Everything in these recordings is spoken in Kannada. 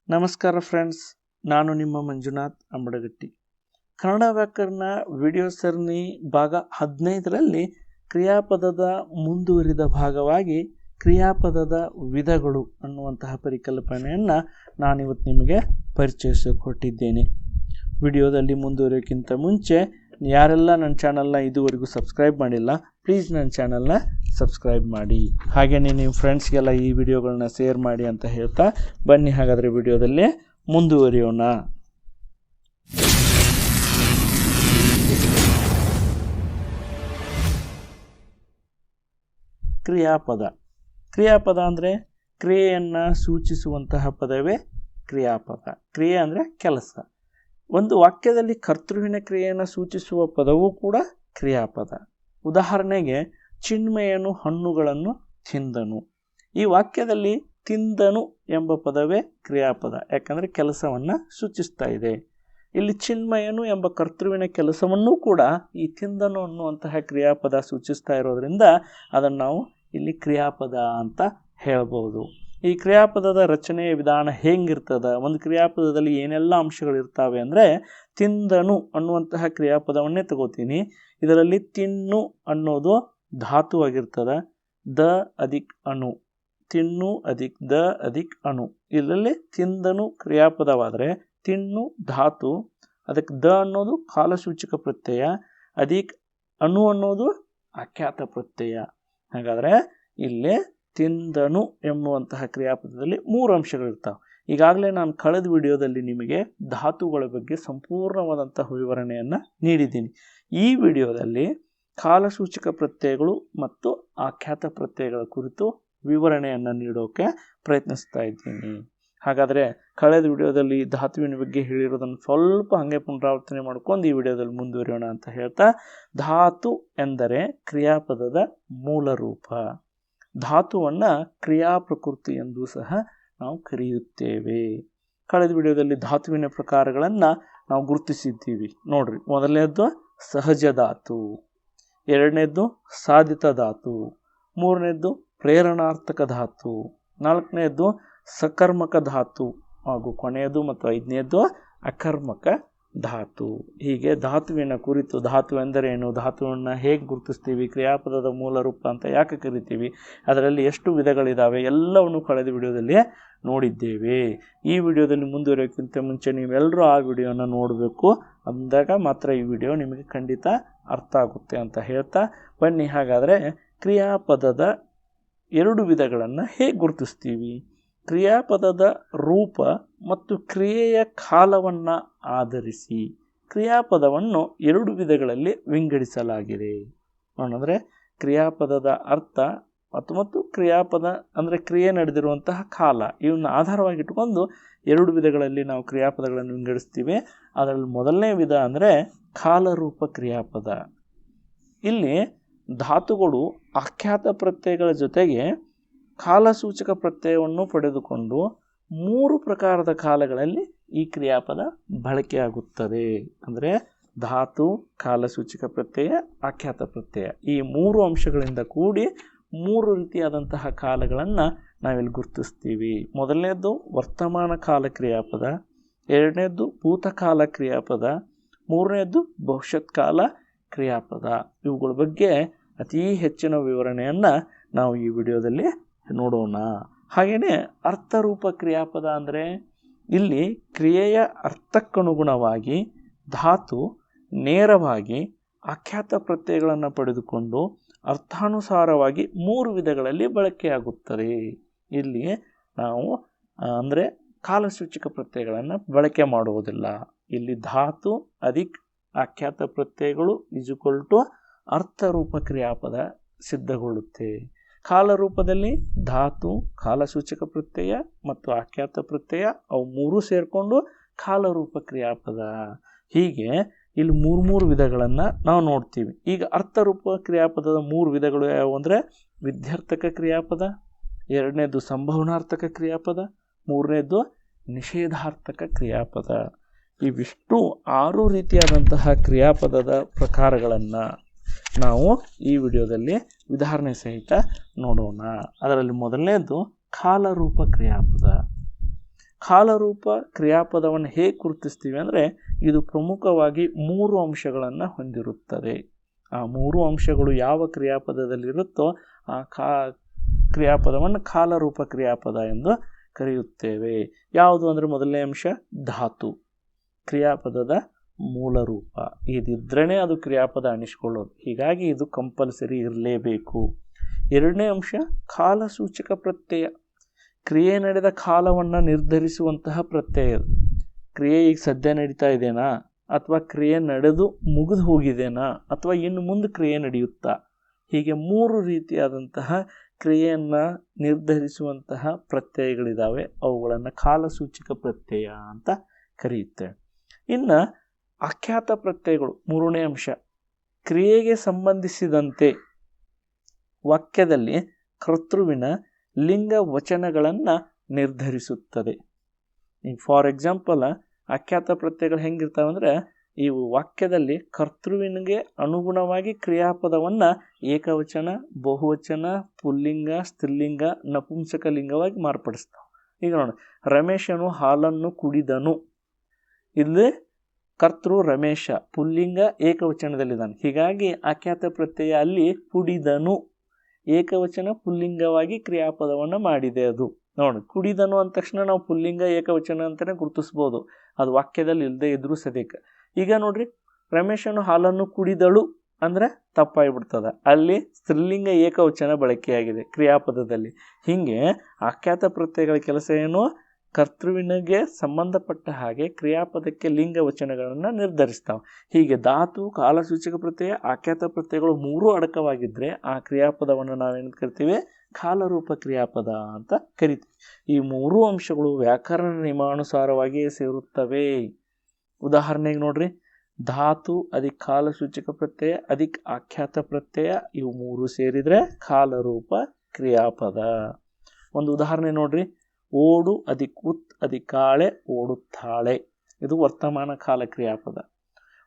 ನಮಸ್ಕಾರ ಫ್ರೆಂಡ್ಸ್, ನಾನು ನಿಮ್ಮ ಮಂಜುನಾಥ್ ಅಂಬಡಗಟ್ಟಿ. ಕನ್ನಡ ವ್ಯಾಕರಣ ವಿಡಿಯೋ ಸರಣಿ ಭಾಗ 15ರಲ್ಲಿ ಕ್ರಿಯಾಪದದ ಮುಂದುವರಿದ ಭಾಗವಾಗಿ ಕ್ರಿಯಾಪದದ ವಿಧಗಳು ಅನ್ನುವಂತಹ ಪರಿಕಲ್ಪನೆಯನ್ನು ನಾನಿವತ್ತು ನಿಮಗೆ ಪರಿಚಯಿಸಿಕೊಟ್ಟಿದ್ದೇನೆ. ವಿಡಿಯೋದಲ್ಲಿ ಮುಂದುವರಿಯೋಕ್ಕಿಂತ ಮುಂಚೆ ಯಾರೆಲ್ಲ ನನ್ನ ಚಾನಲ್ನ ಇದುವರೆಗೂ ಸಬ್ಸ್ಕ್ರೈಬ್ ಮಾಡಿಲ್ಲ, ಪ್ಲೀಸ್ ನನ್ನ ಚಾನಲ್ನ ಸಬ್ಸ್ಕ್ರೈಬ್ ಮಾಡಿ. ಹಾಗೆಯೇ ನೀವು ಫ್ರೆಂಡ್ಸ್ಗೆಲ್ಲ ಈ ವಿಡಿಯೋಗಳನ್ನ ಶೇರ್ ಮಾಡಿ ಅಂತ ಹೇಳ್ತಾ ಬನ್ನಿ ಹಾಗಾದರೆ ವಿಡಿಯೋದಲ್ಲಿ ಮುಂದುವರಿಯೋಣ. ಕ್ರಿಯಾಪದ ಅಂದರೆ ಕ್ರಿಯೆಯನ್ನು ಸೂಚಿಸುವಂತಹ ಪದವೇ ಕ್ರಿಯಾಪದ. ಕ್ರಿಯೆ ಅಂದರೆ ಕೆಲಸ. ಒಂದು ವಾಕ್ಯದಲ್ಲಿ ಕರ್ತೃವಿನ ಕ್ರಿಯೆಯನ್ನು ಸೂಚಿಸುವ ಪದವೂ ಕೂಡ ಕ್ರಿಯಾಪದ. ಉದಾಹರಣೆಗೆ, ಚಿನ್ಮಯನು ಹಣ್ಣುಗಳನ್ನು ತಿಂದನು. ಈ ವಾಕ್ಯದಲ್ಲಿ ತಿಂದನು ಎಂಬ ಪದವೇ ಕ್ರಿಯಾಪದ, ಯಾಕಂದರೆ ಕೆಲಸವನ್ನು ಸೂಚಿಸ್ತಾ ಇದೆ. ಇಲ್ಲಿ ಚಿನ್ಮಯನು ಎಂಬ ಕರ್ತೃವಿನ ಕೆಲಸವನ್ನೂ ಕೂಡ ಈ ತಿಂದನು ಅನ್ನುವಂತಹ ಕ್ರಿಯಾಪದ ಸೂಚಿಸ್ತಾ ಇರೋದ್ರಿಂದ ಅದನ್ನು ನಾವು ಇಲ್ಲಿ ಕ್ರಿಯಾಪದ ಅಂತ ಹೇಳ್ಬೋದು. ಈ ಕ್ರಿಯಾಪದದ ರಚನೆಯ ವಿಧಾನ ಹೇಗಿರ್ತದ, ಒಂದು ಕ್ರಿಯಾಪದದಲ್ಲಿ ಏನೆಲ್ಲ ಅಂಶಗಳಿರ್ತಾವೆ ಅಂದರೆ, ತಿಂದನು ಅನ್ನುವಂತಹ ಕ್ರಿಯಾಪದವನ್ನೇ ತಗೋತೀನಿ. ಇದರಲ್ಲಿ ತಿನ್ನು ಅನ್ನೋದು ಧಾತುವಾಗಿರ್ತದೆ. ದ ಅಧಿಕ್ ಅಣು, ತಿನ್ನು ಅಧಿಕ್ ದ ಅಧಿಕ್ ಅಣು. ಇದರಲ್ಲಿ ತಿಂದನು ಕ್ರಿಯಾಪದವಾದರೆ ತಿನ್ನು ಧಾತು, ಅದಕ್ಕೆ ದ ಅನ್ನೋದು ಕಾಲಸೂಚಕ ಪ್ರತ್ಯಯ, ಅಧಿಕ್ ಅಣು ಅನ್ನೋದು ಆಖ್ಯಾತ ಪ್ರತ್ಯಯ. ಹಾಗಾದರೆ ಇಲ್ಲೇ ತಿಂದನು ಎನ್ನುವಂತಹ ಕ್ರಿಯಾಪದದಲ್ಲಿ 3 ಅಂಶಗಳಿರ್ತಾವೆ. ಈಗಾಗಲೇ ನಾನು ಕಳೆದ ವಿಡಿಯೋದಲ್ಲಿ ನಿಮಗೆ ಧಾತುಗಳ ಬಗ್ಗೆ ಸಂಪೂರ್ಣವಾದಂತಹ ವಿವರಣೆಯನ್ನು ನೀಡಿದ್ದೀನಿ. ಈ ವಿಡಿಯೋದಲ್ಲಿ ಕಾಲಸೂಚಕ ಪ್ರತ್ಯಯಗಳು ಮತ್ತು ಆಖ್ಯಾತ ಪ್ರತ್ಯಯಗಳ ಕುರಿತು ವಿವರಣೆಯನ್ನು ನೀಡೋಕೆ ಪ್ರಯತ್ನಿಸ್ತಾ ಇದ್ದೀನಿ. ಹಾಗಾದರೆ ಕಳೆದ ವಿಡಿಯೋದಲ್ಲಿ ಧಾತುವಿನ ಬಗ್ಗೆ ಹೇಳಿರೋದನ್ನು ಸ್ವಲ್ಪ ಹಾಗೆ ಪುನರಾವರ್ತನೆ ಮಾಡ್ಕೊಂಡು ಈ ವಿಡಿಯೋದಲ್ಲಿ ಮುಂದುವರಿಯೋಣ ಅಂತ ಹೇಳ್ತಾ, ಧಾತು ಎಂದರೆ ಕ್ರಿಯಾಪದದ ಮೂಲ ರೂಪ. ಧಾತುವನ್ನು ಕ್ರಿಯಾ ಪ್ರಕೃತಿ ಎಂದು ಸಹ ನಾವು ಕರೆಯುತ್ತೇವೆ. ಕಳೆದ ವಿಡಿಯೋದಲ್ಲಿ ಧಾತುವಿನ ಪ್ರಕಾರಗಳನ್ನು ನಾವು ಗುರುತಿಸಿದ್ದೀವಿ ನೋಡ್ರಿ. ಮೊದಲನೇದ್ದು ಸಹಜ ಧಾತು, ಎರಡನೇದ್ದು ಸಾಧಿತ ಧಾತು, ಮೂರನೇದ್ದು ಪ್ರೇರಣಾರ್ಥಕ ಧಾತು, ನಾಲ್ಕನೇದ್ದು ಸಕರ್ಮಕ ಧಾತು ಹಾಗೂ ಕೊನೆಯದು ಮತ್ತು 5ನೇದ್ದು ಅಕರ್ಮಕ ಧಾತು. ಹೀಗೆ ಧಾತುವಿನ ಕುರಿತು, ಧಾತು ಎಂದರೇನು, ಧಾತುವನ್ನು ಹೇಗೆ ಗುರುತಿಸ್ತೀವಿ, ಕ್ರಿಯಾಪದದ ಮೂಲ ರೂಪ ಅಂತ ಯಾಕೆ ಕರಿತೀವಿ, ಅದರಲ್ಲಿ ಎಷ್ಟು ವಿಧಗಳಿದ್ದಾವೆ ಎಲ್ಲವನ್ನು ಕಳೆದ ವಿಡಿಯೋದಲ್ಲಿ ನೋಡಿದ್ದೇವೆ. ಈ ವಿಡಿಯೋದಲ್ಲಿ ಮುಂದುವರಿಯೋಕ್ಕಿಂತ ಮುಂಚೆ ನೀವೆಲ್ಲರೂ ಆ ವಿಡಿಯೋನ ನೋಡಬೇಕು. ಅಂದಾಗ ಮಾತ್ರ ಈ ವಿಡಿಯೋ ನಿಮಗೆ ಖಂಡಿತ ಅರ್ಥ ಆಗುತ್ತೆ ಅಂತ ಹೇಳ್ತಾ ಬನ್ನಿ ಹಾಗಾದರೆ ಕ್ರಿಯಾಪದದ 2 ವಿಧಗಳನ್ನು ಹೇಗೆ ಗುರುತಿಸ್ತೀವಿ. ಕ್ರಿಯಾಪದದ ರೂಪ ಮತ್ತು ಕ್ರಿಯೆಯ ಕಾಲವನ್ನು ಆಧರಿಸಿ ಕ್ರಿಯಾಪದವನ್ನು 2 ವಿಧಗಳಲ್ಲಿ ವಿಂಗಡಿಸಲಾಗಿದೆ. ಅಂದರೆ ಕ್ರಿಯಾಪದದ ಅರ್ಥ ಮತ್ತು ಕ್ರಿಯಾಪದ ಅಂದರೆ ಕ್ರಿಯೆ ನಡೆದಿರುವಂತಹ ಕಾಲ, ಇವನ್ನ ಆಧಾರವಾಗಿಟ್ಟುಕೊಂಡು 2 ವಿಧಗಳಲ್ಲಿ ನಾವು ಕ್ರಿಯಾಪದಗಳನ್ನು ವಿಂಗಡಿಸ್ತೀವಿ. ಅದರಲ್ಲಿ ಮೊದಲನೇ ವಿಧ ಅಂದರೆ ಕಾಲರೂಪ ಕ್ರಿಯಾಪದ. ಇಲ್ಲಿ ಧಾತುಗಳು ಆಖ್ಯಾತ ಪ್ರತ್ಯಯಗಳ ಜೊತೆಗೆ ಕಾಲಸೂಚಕ ಪ್ರತ್ಯಯವನ್ನು ಪಡೆದುಕೊಂಡು 3 ಪ್ರಕಾರದ ಕಾಲಗಳಲ್ಲಿ ಈ ಕ್ರಿಯಾಪದ ಬಳಕೆಯಾಗುತ್ತದೆ. ಅಂದರೆ ಧಾತು, ಕಾಲಸೂಚಕ ಪ್ರತ್ಯಯ, ಆಖ್ಯಾತ ಪ್ರತ್ಯಯ, ಈ 3 ಅಂಶಗಳಿಂದ ಕೂಡಿ 3 ರೀತಿಯಾದಂತಹ ಕಾಲಗಳನ್ನು ನಾವಿಲ್ಲಿ ಗುರುತಿಸ್ತೀವಿ. ಮೊದಲನೇದ್ದು ವರ್ತಮಾನ ಕಾಲ ಕ್ರಿಯಾಪದ, ಎರಡನೇದ್ದು ಭೂತಕಾಲ ಕ್ರಿಯಾಪದ, ಮೂರನೇದ್ದು ಭವಿಷ್ಯತ್ ಕಾಲ ಕ್ರಿಯಾಪದ. ಇವುಗಳ ಬಗ್ಗೆ ಅತೀ ಹೆಚ್ಚಿನ ವಿವರಣೆಯನ್ನು ನಾವು ಈ ವಿಡಿಯೋದಲ್ಲಿ ನೋಡೋಣ. ಹಾಗೆಯೇ ಅರ್ಥರೂಪ ಕ್ರಿಯಾಪದ ಅಂದರೆ ಇಲ್ಲಿ ಕ್ರಿಯೆಯ ಅರ್ಥಕ್ಕನುಗುಣವಾಗಿ ಧಾತು ನೇರವಾಗಿ ಆಖ್ಯಾತ ಪ್ರತ್ಯಯಗಳನ್ನು ಪಡೆದುಕೊಂಡು ಅರ್ಥಾನುಸಾರವಾಗಿ 3 ವಿಧಗಳಲ್ಲಿ ಬಳಕೆಯಾಗುತ್ತದೆ. ಇಲ್ಲಿ ನಾವು ಅಂದರೆ ಕಾಲಸೂಚಕ ಪ್ರತ್ಯಯಗಳನ್ನು ಬಳಕೆ ಮಾಡುವುದಿಲ್ಲ. ಇಲ್ಲಿ ಧಾತು ಅಧಿಕ್ ಆಖ್ಯಾತ ಪ್ರತ್ಯಯಗಳು = ಅರ್ಥರೂಪ ಕ್ರಿಯಾಪದ ಸಿದ್ಧಗೊಳ್ಳುತ್ತೆ. ಕಾಲರೂಪದಲ್ಲಿ ಧಾತು, ಕಾಲಸೂಚಕ ಪ್ರತ್ಯಯ ಮತ್ತು ಆಖ್ಯಾತ ಪ್ರತ್ಯಯ ಅವು 3 ಸೇರಿಕೊಂಡು ಕಾಲರೂಪ ಕ್ರಿಯಾಪದ. ಹೀಗೆ ಇಲ್ಲಿ 3 ವಿಧಗಳನ್ನು ನಾವು ನೋಡ್ತೀವಿ. ಈಗ ಅರ್ಥರೂಪ ಕ್ರಿಯಾಪದದ 3 ವಿಧಗಳು ಯಾವುವು ಅಂದರೆ, ವಿಧ್ಯರ್ಥಕ ಕ್ರಿಯಾಪದ, ಎರಡನೇದು ಸಂಭವನಾರ್ಥಕ ಕ್ರಿಯಾಪದ, ಮೂರನೇದು ನಿಷೇಧಾರ್ಥಕ ಕ್ರಿಯಾಪದ. ಇವಿಷ್ಟು 6 ರೀತಿಯಾದಂತಹ ಕ್ರಿಯಾಪದದ ಪ್ರಕಾರಗಳನ್ನು ನಾವು ಈ ವಿಡಿಯೋದಲ್ಲಿ ಉದಾಹರಣೆ ಸಹಿತ ನೋಡೋಣ. ಅದರಲ್ಲಿ ಮೊದಲನೇದು ಕಾಲರೂಪ ಕ್ರಿಯಾಪದ. ಕಾಲರೂಪ ಕ್ರಿಯಾಪದವನ್ನು ಹೇಗೆ ಗುರುತಿಸ್ತೀವಿ ಅಂದರೆ ಇದು ಪ್ರಮುಖವಾಗಿ 3 ಅಂಶಗಳನ್ನು ಹೊಂದಿರುತ್ತದೆ. ಆ 3 ಅಂಶಗಳು ಯಾವ ಕ್ರಿಯಾಪದದಲ್ಲಿರುತ್ತೋ ಆ ಕ್ರಿಯಾಪದವನ್ನು ಕಾಲರೂಪ ಕ್ರಿಯಾಪದ ಎಂದು ಕರೆಯುತ್ತೇವೆ. ಯಾವುದು ಅಂದರೆ ಮೊದಲನೇ ಅಂಶ ಧಾತು, ಕ್ರಿಯಾಪದದ ಮೂಲ ರೂಪ. ಇದಿದ್ರೇ ಅದು ಕ್ರಿಯಾಪದ ಅನಿಸ್ಕೊಳ್ಳೋದು. ಹೀಗಾಗಿ ಇದು ಕಂಪಲ್ಸರಿ ಇರಲೇಬೇಕು. ಎರಡನೇ ಅಂಶ ಕಾಲಸೂಚಕ ಪ್ರತ್ಯಯ, ಕ್ರಿಯೆ ನಡೆದ ಕಾಲವನ್ನು ನಿರ್ಧರಿಸುವಂತಹ ಪ್ರತ್ಯಯ. ಕ್ರಿಯೆ ಈಗ ಸದ್ಯ ನಡೀತಾ ಇದೆನಾ, ಅಥವಾ ಕ್ರಿಯೆ ನಡೆದು ಮುಗಿದು ಹೋಗಿದೆನಾ, ಅಥವಾ ಇನ್ನು ಮುಂದೆ ಕ್ರಿಯೆ ನಡೆಯುತ್ತಾ, ಹೀಗೆ 3 ರೀತಿಯಾದಂತಹ ಕ್ರಿಯೆಯನ್ನು ನಿರ್ಧರಿಸುವಂತಹ ಪ್ರತ್ಯಯಗಳಿದ್ದಾವೆ. ಅವುಗಳನ್ನು ಕಾಲಸೂಚಕ ಪ್ರತ್ಯಯ ಅಂತ ಕರೆಯುತ್ತೇವೆ. ಇನ್ನು ಅಖ್ಯಾತ ಪ್ರತ್ಯಯಗಳು 3ನೇ ಅಂಶ, ಕ್ರಿಯೆಗೆ ಸಂಬಂಧಿಸಿದಂತೆ ವಾಕ್ಯದಲ್ಲಿ ಕರ್ತೃವಿನ ಲಿಂಗ ವಚನಗಳನ್ನು ನಿರ್ಧರಿಸುತ್ತದೆ. ಈಗ ಫಾರ್ ಎಕ್ಸಾಂಪಲ್ ಅಖ್ಯಾತ ಪ್ರತ್ಯಯಗಳು ಹೆಂಗಿರ್ತಾವೆ ಅಂದರೆ, ಇವು ವಾಕ್ಯದಲ್ಲಿ ಕರ್ತೃವಿನಿಗೆ ಅನುಗುಣವಾಗಿ ಕ್ರಿಯಾಪದವನ್ನು ಏಕವಚನ, ಬಹುವಚನ, ಪುಲ್ಲಿಂಗ, ಸ್ತ್ರೀಲಿಂಗ, ನಪುಂಸಕ ಲಿಂಗವಾಗಿ ಮಾರ್ಪಡಿಸ್ತಾವೆ. ಈಗ ನೋಡಿ, ರಮೇಶನು ಹಾಲನ್ನು ಕುಡಿದನು. ಇಲ್ಲಿ ಕರ್ತೃ ರಮೇಶ, ಪುಲ್ಲಿಂಗ ಏಕವಚನದಲ್ಲಿದ್ದಾನೆ. ಹೀಗಾಗಿ ಅಖ್ಯಾತ ಪ್ರತ್ಯಯ ಅಲ್ಲಿ ಕುಡಿದನು ಏಕವಚನ ಪುಲ್ಲಿಂಗವಾಗಿ ಕ್ರಿಯಾಪದವನ್ನು ಮಾಡಿದೆ. ಅದು ನೋಡಿ, ಕುಡಿದನು ಅಂದ ತಕ್ಷಣ ನಾವು ಪುಲ್ಲಿಂಗ ಏಕವಚನ ಅಂತಲೇ ಗುರುತಿಸ್ಬೋದು, ಅದು ವಾಕ್ಯದಲ್ಲಿ ಇಲ್ಲದೆ ಇದ್ರೂ ಸದ್ಯಕ್ಕೆ. ಈಗ ನೋಡ್ರಿ, ರಮೇಶನು ಹಾಲನ್ನು ಕುಡಿದಳು ಅಂದರೆ ತಪ್ಪಾಗಿಬಿಡ್ತದೆ, ಅಲ್ಲಿ ಸ್ತ್ರೀಲಿಂಗ ಏಕವಚನ ಬಳಕೆಯಾಗಿದೆ ಕ್ರಿಯಾಪದದಲ್ಲಿ. ಹೀಗೆ ಅಖ್ಯಾತ ಪ್ರತ್ಯಯಗಳ ಕೆಲಸ ಏನು, ಕರ್ತೃವಿನಿಗೆ ಸಂಬಂಧಪಟ್ಟ ಹಾಗೆ ಕ್ರಿಯಾಪದಕ್ಕೆ ಲಿಂಗ ವಚನಗಳನ್ನು ನಿರ್ಧರಿಸ್ತಾವೆ. ಹೀಗೆ ಧಾತು, ಕಾಲಸೂಚಕ ಪ್ರತ್ಯಯ, ಅಖ್ಯಾತ ಪ್ರತ್ಯಯಗಳು 3 ಅಡಕವಾಗಿದ್ದರೆ ಆ ಕ್ರಿಯಾಪದವನ್ನು ನಾವೇನು ಕರಿತೀವಿ, ಕಾಲರೂಪ ಕ್ರಿಯಾಪದ ಅಂತ ಕರಿತೀವಿ. ಈ 3 ಅಂಶಗಳು ವ್ಯಾಕರಣ ನಿಯಮಾನುಸಾರವಾಗಿಯೇ ಸೇರುತ್ತವೆ. ಉದಾಹರಣೆಗೆ ನೋಡ್ರಿ, ಧಾತು ಅಧಿಕ ಕಾಲಸೂಚಕ ಪ್ರತ್ಯಯ ಅಧಿಕ ಆಖ್ಯಾತ ಪ್ರತ್ಯಯ, ಇವು 3 ಸೇರಿದರೆ ಕಾಲರೂಪ ಕ್ರಿಯಾಪದ. ಒಂದು ಉದಾಹರಣೆ ನೋಡ್ರಿ, ಓಡು ಅಧಿಕ ಉತ್ ಅಧಿಕಾಳೆ ಓಡುತ್ತಾಳೆ, ಇದು ವರ್ತಮಾನ ಕಾಲ ಕ್ರಿಯಾಪದ.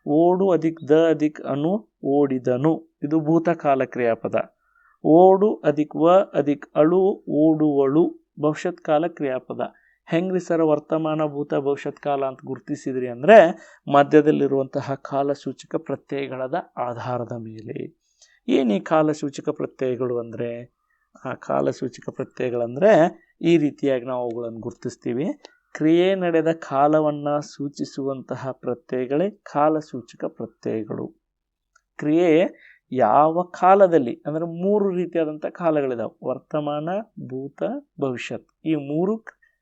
ಓಡು ಅಧಿಕ ದ ಅಧಿಕ ಅನು ಓಡಿದನು, ಇದು ಭೂತಕಾಲ ಕ್ರಿಯಾಪದ. ಓಡು ಅಧಿಕ ವ ಅಧಿಕ ಅಳು ಓಡುವಳು, ಭವಿಷ್ಯತ್ ಕಾಲ ಕ್ರಿಯಾಪದ. ಹೆಂಗ್ರಿ ಸರ್ ವರ್ತಮಾನ, ಭೂತ, ಭವಿಷ್ಯತ್ ಕಾಲ ಅಂತ ಗುರುತಿಸಿದ್ರಿ ಅಂದರೆ ಮಧ್ಯದಲ್ಲಿರುವಂತಹ ಕಾಲಸೂಚಕ ಪ್ರತ್ಯಯಗಳದ ಆಧಾರದ ಮೇಲೆ. ಏನು ಈ ಕಾಲಸೂಚಕ ಪ್ರತ್ಯಯಗಳು ಅಂದರೆ, ಆ ಕಾಲಸೂಚಕ ಪ್ರತ್ಯಯಗಳಂದರೆ ಈ ರೀತಿಯಾಗಿ ನಾವು ಅವುಗಳನ್ನು ಗುರುತಿಸ್ತೀವಿ. ಕ್ರಿಯೆ ನಡೆದ ಕಾಲವನ್ನು ಸೂಚಿಸುವಂತಹ ಪ್ರತ್ಯಯಗಳೇ ಕಾಲಸೂಚಕ ಪ್ರತ್ಯಯಗಳು. ಕ್ರಿಯೆ ಯಾವ ಕಾಲದಲ್ಲಿ ಅಂದರೆ 3 ರೀತಿಯಾದಂಥ ಕಾಲಗಳಿದಾವೆ, ವರ್ತಮಾನ, ಭೂತ, ಭವಿಷ್ಯತ್. ಈ 3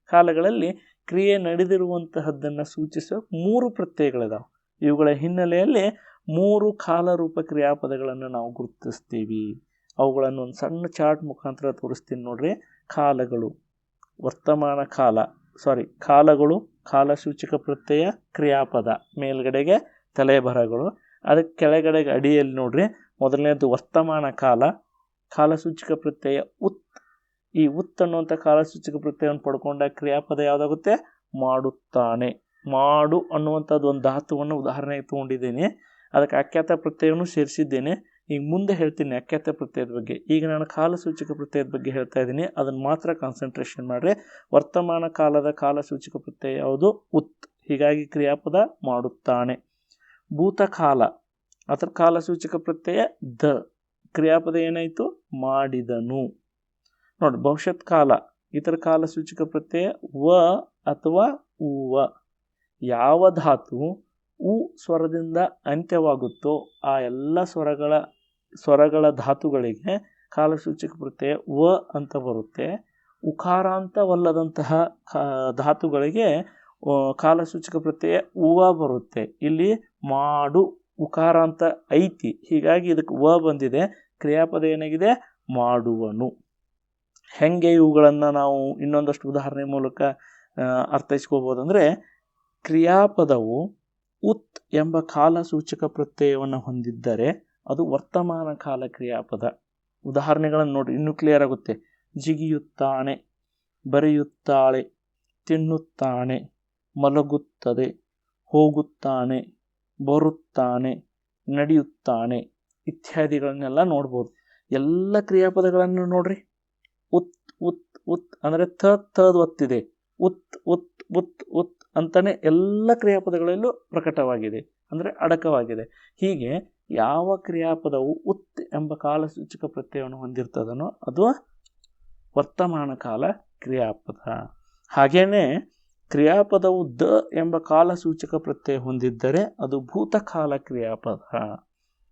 ಕಾಲಗಳಲ್ಲಿ ಕ್ರಿಯೆ ನಡೆದಿರುವಂತಹದ್ದನ್ನು ಸೂಚಿಸುವ 3 ಪ್ರತ್ಯಯಗಳಿದಾವೆ. ಇವುಗಳ ಹಿನ್ನೆಲೆಯಲ್ಲಿ 3 ಕಾಲರೂಪ ಕ್ರಿಯಾಪದಗಳನ್ನು ನಾವು ಗುರುತಿಸ್ತೀವಿ. ಅವುಗಳನ್ನು ಒಂದು ಸಣ್ಣ ಚಾರ್ಟ್ ಮುಖಾಂತರ ತೋರಿಸ್ತೀನಿ ನೋಡ್ರಿ. ಕಾಲಗಳು, ವರ್ತಮಾನ ಕಾಲ, ಕಾಲಗಳು, ಕಾಲಸೂಚಕ ಪ್ರತ್ಯಯ, ಕ್ರಿಯಾಪದ, ಮೇಲ್ಗಡೆಗೆ ತಲೆಬರಹಗಳು, ಅದಕ್ಕೆ ಕೆಳಗಡೆಗೆ ಅಡಿಯಲ್ಲಿ ನೋಡ್ರಿ, ಮೊದಲನೇದು ವರ್ತಮಾನ ಕಾಲ, ಕಾಲಸೂಚಕ ಪ್ರತ್ಯಯ ಉತ್. ಈ ಉತ್ ಅನ್ನುವಂಥ ಕಾಲಸೂಚಕ ಪ್ರತ್ಯಯವನ್ನು ಪಡ್ಕೊಂಡ ಕ್ರಿಯಾಪದ ಯಾವುದಾಗುತ್ತೆ, ಮಾಡುತ್ತಾನೆ. ಮಾಡು ಅನ್ನುವಂಥದ್ದು ಒಂದು ಧಾತುವನ್ನು ಉದಾಹರಣೆಗೆ ತೊಗೊಂಡಿದ್ದೇನೆ, ಅದಕ್ಕೆ ಅಖ್ಯಾತ ಪ್ರತ್ಯಯವನ್ನು ಸೇರಿಸಿದ್ದೇನೆ. ಈಗ ಮುಂದೆ ಹೇಳ್ತೀನಿ ಅಖ್ಯಾತ ಪ್ರತ್ಯಯದ ಬಗ್ಗೆ. ಈಗ ನಾನು ಕಾಲಸೂಚಕ ಪ್ರತ್ಯಯದ ಬಗ್ಗೆ ಹೇಳ್ತಾ ಇದ್ದೀನಿ, ಅದನ್ನು ಮಾತ್ರ ಕಾನ್ಸಂಟ್ರೇಷನ್ ಮಾಡಿರಿ. ವರ್ತಮಾನ ಕಾಲದ ಕಾಲಸೂಚಕ ಪ್ರತ್ಯಯ ಯಾವುದು, ಉತ್. ಹೀಗಾಗಿ ಕ್ರಿಯಾಪದ ಮಾಡುತ್ತಾನೆ. ಭೂತಕಾಲ, ಅದರ ಕಾಲಸೂಚಕ ಪ್ರತ್ಯಯ ದ, ಕ್ರಿಯಾಪದ ಏನಾಯಿತು, ಮಾಡಿದನು. ನೋಡಿ, ಭವಿಷ್ಯತ್ ಕಾಲ, ಇದರ ಕಾಲಸೂಚಕ ಪ್ರತ್ಯಯ ವ ಅಥವಾ ಉವ. ಯಾವ ಧಾತು ಉ ಸ್ವರದಿಂದ ಅಂತ್ಯವಾಗುತ್ತೋ ಆ ಎಲ್ಲ ಸ್ವರಗಳ ಧಾತುಗಳಿಗೆ ಕಾಲಸೂಚಕ ಪ್ರತ್ಯಯ ವ ಅಂತ ಬರುತ್ತೆ. ಉಕಾರಾಂತವಲ್ಲದಂತಹ ಧಾತುಗಳಿಗೆ ಕಾಲಸೂಚಕ ಪ್ರತ್ಯಯ ಉವ ಬರುತ್ತೆ. ಇಲ್ಲಿ ಮಾಡು ಉಕಾರಾಂತ ಐತಿ, ಹೀಗಾಗಿ ಇದಕ್ಕೆ ವ ಬಂದಿದೆ. ಕ್ರಿಯಾಪದ ಏನಾಗಿದೆ, ಮಾಡುವನು. ಹೆಂಗೆ ಇವುಗಳನ್ನು ನಾವು ಇನ್ನೊಂದಷ್ಟು ಉದಾಹರಣೆ ಮೂಲಕ ಅರ್ಥೈಸ್ಕೋಬೋದಂದರೆ, ಕ್ರಿಯಾಪದವು ಉತ್ ಎಂಬ ಕಾಲಸೂಚಕ ಪ್ರತ್ಯಯವನ್ನು ಹೊಂದಿದ್ದರೆ ಅದು ವರ್ತಮಾನ ಕಾಲ ಕ್ರಿಯಾಪದ. ಉದಾಹರಣೆಗಳನ್ನು ನೋಡಿ, ಇನ್ನೂ ಕ್ಲಿಯರ್ ಆಗುತ್ತೆ. ಜಿಗಿಯುತ್ತಾನೆ, ಬರೆಯುತ್ತಾಳೆ, ತಿನ್ನುತ್ತಾನೆ, ಮಲಗುತ್ತದೆ, ಹೋಗುತ್ತಾನೆ, ಬರುತ್ತಾನೆ, ನಡೆಯುತ್ತಾನೆ ಇತ್ಯಾದಿಗಳನ್ನೆಲ್ಲ ನೋಡ್ಬೋದು. ಎಲ್ಲ ಕ್ರಿಯಾಪದಗಳನ್ನು ನೋಡ್ರಿ. ಉತ್ ಉತ್ ಉತ್ ಅಂದರೆ ತದ್ ಒತ್ತಿದೆ. ಉತ್ ಉತ್ ಉತ್ ಉತ್ ಅಂತಾನೆ ಎಲ್ಲ ಕ್ರಿಯಾಪದಗಳಲ್ಲೂ ಪ್ರಕಟವಾಗಿದೆ, ಅಂದರೆ ಅಡಕವಾಗಿದೆ. ಹೀಗೆ ಯಾವ ಕ್ರಿಯಾಪದವು ಉತ್ ಎಂಬ ಕಾಲಸೂಚಕ ಪ್ರತ್ಯಯವನ್ನು ಹೊಂದಿರ್ತದನೋ ಅದು ವರ್ತಮಾನ ಕಾಲ ಕ್ರಿಯಾಪದ. ಹಾಗೇನೆ ಕ್ರಿಯಾಪದವು ದ ಎಂಬ ಕಾಲಸೂಚಕ ಪ್ರತ್ಯಯ ಹೊಂದಿದ್ದರೆ ಅದು ಭೂತಕಾಲ ಕ್ರಿಯಾಪದ.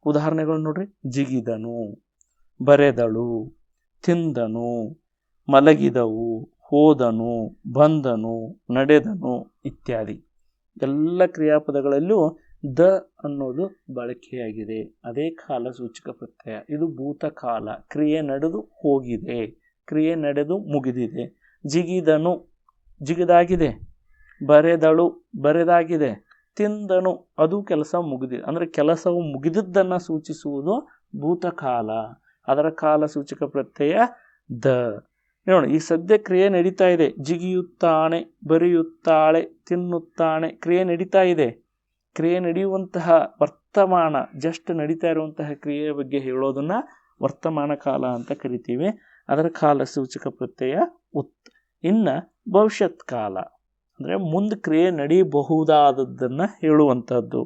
ಉದಾಹರಣೆಗಳು ನೋಡ್ರಿ: ಜಿಗಿದನು, ಬರೆದಳು, ತಿಂದನು, ಮಲಗಿದವು, ಹೋದನು, ಬಂದನು, ನಡೆದನು ಇತ್ಯಾದಿ ಎಲ್ಲ ಕ್ರಿಯಾಪದಗಳಲ್ಲೂ ದ ಅನ್ನೋದು ಬಳಕೆಯಾಗಿದೆ. ಅದೇ ಕಾಲಸೂಚಕ ಪ್ರತ್ಯಯ. ಇದು ಭೂತಕಾಲ, ಕ್ರಿಯೆ ನಡೆದು ಹೋಗಿದೆ, ಕ್ರಿಯೆ ನಡೆದು ಮುಗಿದಿದೆ. ಜಿಗಿದನು, ಜಿಗಿದಾಗಿದೆ. ಬರೆದಳು, ಬರೆದಾಗಿದೆ. ತಿಂದನು, ಅದು ಕೆಲಸ ಮುಗಿದಿದೆ, ಅಂದರೆ ಕೆಲಸವು ಮುಗಿದಿದ್ದನ್ನು ಸೂಚಿಸುವುದು ಭೂತಕಾಲ. ಅದರ ಕಾಲಸೂಚಕ ಪ್ರತ್ಯಯ ದ. ನೋಡಿ, ಈ ಸದ್ಯ ಕ್ರಿಯೆ ನಡೀತಾ ಇದೆ. ಜಿಗಿಯುತ್ತಾನೆ, ಬರೆಯುತ್ತಾಳೆ, ತಿನ್ನುತ್ತಾನೆ, ಕ್ರಿಯೆ ನಡೀತಾ ಇದೆ. ಕ್ರಿಯೆ ನಡೆಯುವಂತಹ ವರ್ತಮಾನ, ಜಸ್ಟ್ ನಡೀತಾ ಇರುವಂತಹ ಕ್ರಿಯೆಯ ಬಗ್ಗೆ ಹೇಳೋದನ್ನ ವರ್ತಮಾನ ಕಾಲ ಅಂತ ಕರಿತೀವಿ. ಅದರ ಕಾಲಸೂಚಕ ಪ್ರತ್ಯಯ ಉತ್. ಇನ್ನು ಭವಿಷ್ಯತ್ ಕಾಲ ಅಂದರೆ ಮುಂದೆ ಕ್ರಿಯೆ ನಡೆಯಬಹುದಾದದ್ದನ್ನು ಹೇಳುವಂಥದ್ದು.